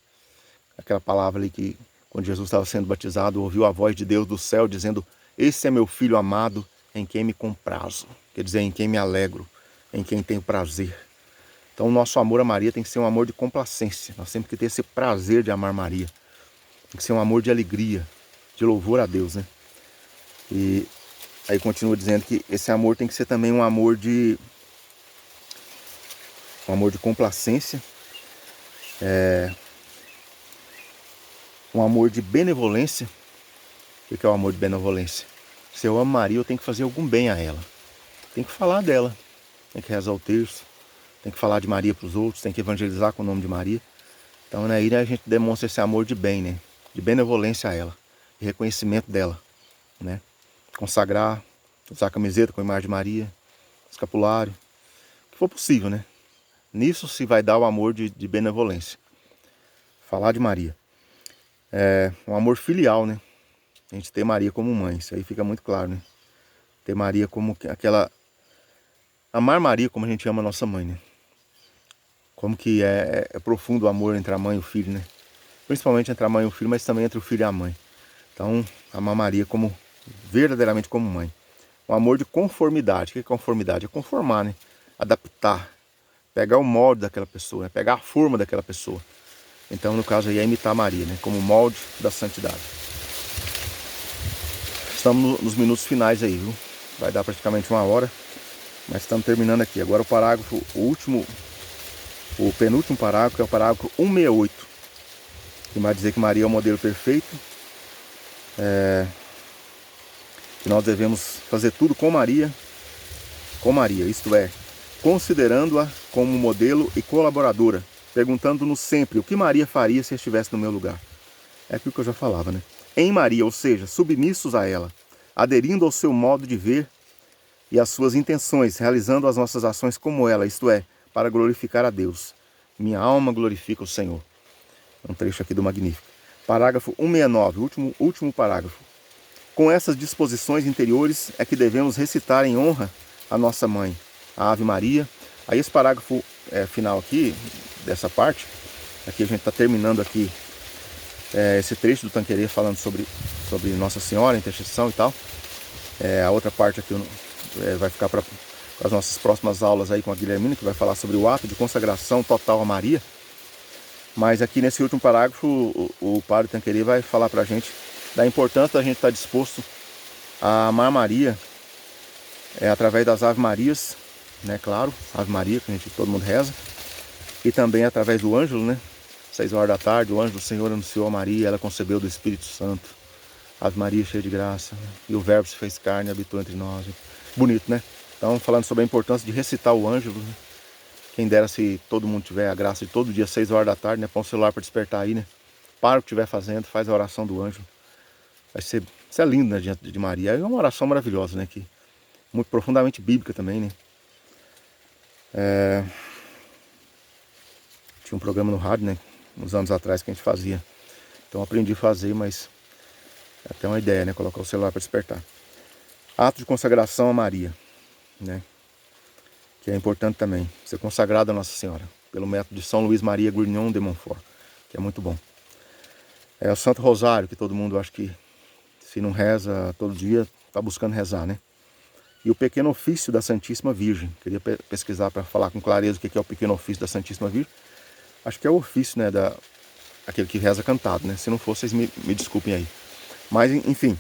Aquela palavra ali que, quando Jesus estava sendo batizado, ouviu a voz de Deus do céu dizendo: esse é meu filho amado, em quem me comprazo. Quer dizer, em quem me alegro, em quem tenho prazer. Então o nosso amor a Maria tem que ser um amor de complacência. Nós temos que ter esse prazer de amar Maria. Tem que ser um amor de alegria, de louvor a Deus, né? E aí continua dizendo que esse amor tem que ser também um amor de complacência, um amor de benevolência. O que é o amor de benevolência? Se eu amo Maria, eu tenho que fazer algum bem a ela. Tem que falar dela, tem que rezar o terço, tem que falar de Maria para os outros, tem que evangelizar com o nome de Maria. Então, aí a gente demonstra esse amor de bem, né? De benevolência a ela, de reconhecimento dela, né? Consagrar, usar camiseta com a imagem de Maria, escapulário, o que for possível, né? Nisso se vai dar o amor de benevolência. Falar de Maria. É um amor filial, né? A gente ter Maria como mãe, isso aí fica muito claro, né? Ter Maria como aquela... Amar Maria como a gente ama a nossa mãe, né? Como que é profundo o amor entre a mãe e o filho, né? Principalmente entre a mãe e o filho, mas também entre o filho e a mãe. Então, amar Maria como verdadeiramente como mãe. Um amor de conformidade. O que é conformidade? É conformar, né? Adaptar. Pegar o molde daquela pessoa, né? Pegar a forma daquela pessoa. Então, no caso aí, é imitar Maria, né? Como molde da santidade. Estamos nos minutos finais aí, viu? Vai dar praticamente 1 hora, mas estamos terminando aqui. Agora o parágrafo, o penúltimo parágrafo é o parágrafo 168, que vai dizer que Maria é o modelo perfeito, que nós devemos fazer tudo com Maria, isto é, considerando-a como modelo e colaboradora, perguntando-nos sempre o que Maria faria se estivesse no meu lugar. É aquilo que eu já falava, né? Em Maria, ou seja, submissos a ela, aderindo ao seu modo de ver e às suas intenções, realizando as nossas ações como ela, isto é, para glorificar a Deus. Minha alma glorifica o Senhor. Um trecho aqui do Magnífico. Parágrafo 169, último parágrafo. Com essas disposições interiores é que devemos recitar em honra a nossa mãe, a Ave Maria. Aí esse parágrafo final aqui, dessa parte, aqui a gente está terminando aqui esse trecho do Tanqueray falando sobre Nossa Senhora, intercessão e tal. A outra parte aqui vai ficar para as nossas próximas aulas aí com a Guilhermina, que vai falar sobre o ato de consagração total a Maria. Mas aqui nesse último parágrafo, o padre Tanqueray vai falar para a gente da importância da gente estar disposto a amar Maria através das Ave Marias, né? Claro, Ave Maria, que todo mundo reza, e também através do ângelo, né? 6 horas da tarde, o anjo do Senhor anunciou a Maria, ela concebeu do Espírito Santo. Ave Maria, cheia de graça, né? E o Verbo se fez carne e habitou entre nós. Bonito, né? Então, falando sobre a importância de recitar o ângelo, né? Quem dera se todo mundo tiver a graça de todo dia, 6 horas da tarde, né? Põe o celular para despertar aí, né? Para o que estiver fazendo, faz a oração do ângelo. Vai ser, isso é lindo, né? Diante de Maria. É uma oração maravilhosa, né? Que, muito profundamente bíblica também, né? Tinha um programa no rádio, né? Uns anos atrás que a gente fazia. Então aprendi a fazer, mas é até uma ideia, né? Colocar o celular para despertar. Ato de consagração a Maria, né? Que é importante também. Ser consagrado a Nossa Senhora. Pelo método de São Luís Maria Grignon de Montfort. Que é muito bom. É o Santo Rosário, que todo mundo acho que se não reza todo dia, está buscando rezar, né? E o pequeno ofício da Santíssima Virgem. Queria pesquisar para falar com clareza o que é o pequeno ofício da Santíssima Virgem. Acho que é o ofício, né? Aquele que reza cantado, né? Se não for, vocês me desculpem aí. Mas, enfim.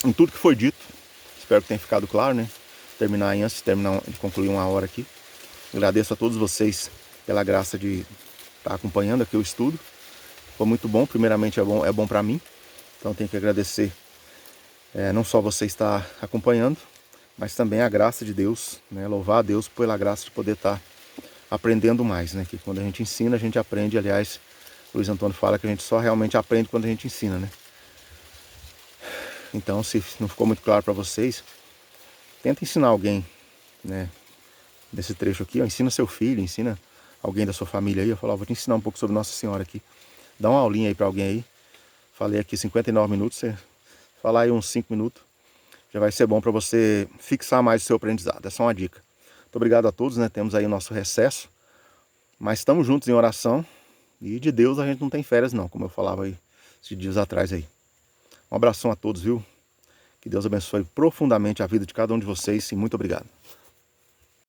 Em tudo que foi dito, espero que tenha ficado claro, né? Terminar aí antes de concluir 1 hora aqui. Agradeço a todos vocês pela graça de estar acompanhando aqui o estudo. Foi muito bom, primeiramente é bom para mim. Então tenho que agradecer não só você estar acompanhando, mas também a graça de Deus, né? Louvar a Deus pela graça de poder estar aprendendo mais, né? Que quando a gente ensina, a gente aprende. Aliás, Luiz Antônio fala que a gente só realmente aprende quando a gente ensina, né? Então, se não ficou muito claro para vocês, tenta ensinar alguém, né? Desse trecho aqui, ó, ensina seu filho, ensina alguém da sua família aí. Eu falo, vou te ensinar um pouco sobre Nossa Senhora aqui. Dá uma aulinha aí para alguém aí. Falei aqui 59 minutos, você falar aí uns 5 minutos, já vai ser bom para você fixar mais o seu aprendizado. É só uma dica. Muito obrigado a todos, né? Temos aí o nosso recesso, mas estamos juntos em oração. E de Deus a gente não tem férias não, como eu falava aí esses dias atrás aí. Um abração a todos, viu? Que Deus abençoe profundamente a vida de cada um de vocês e muito obrigado.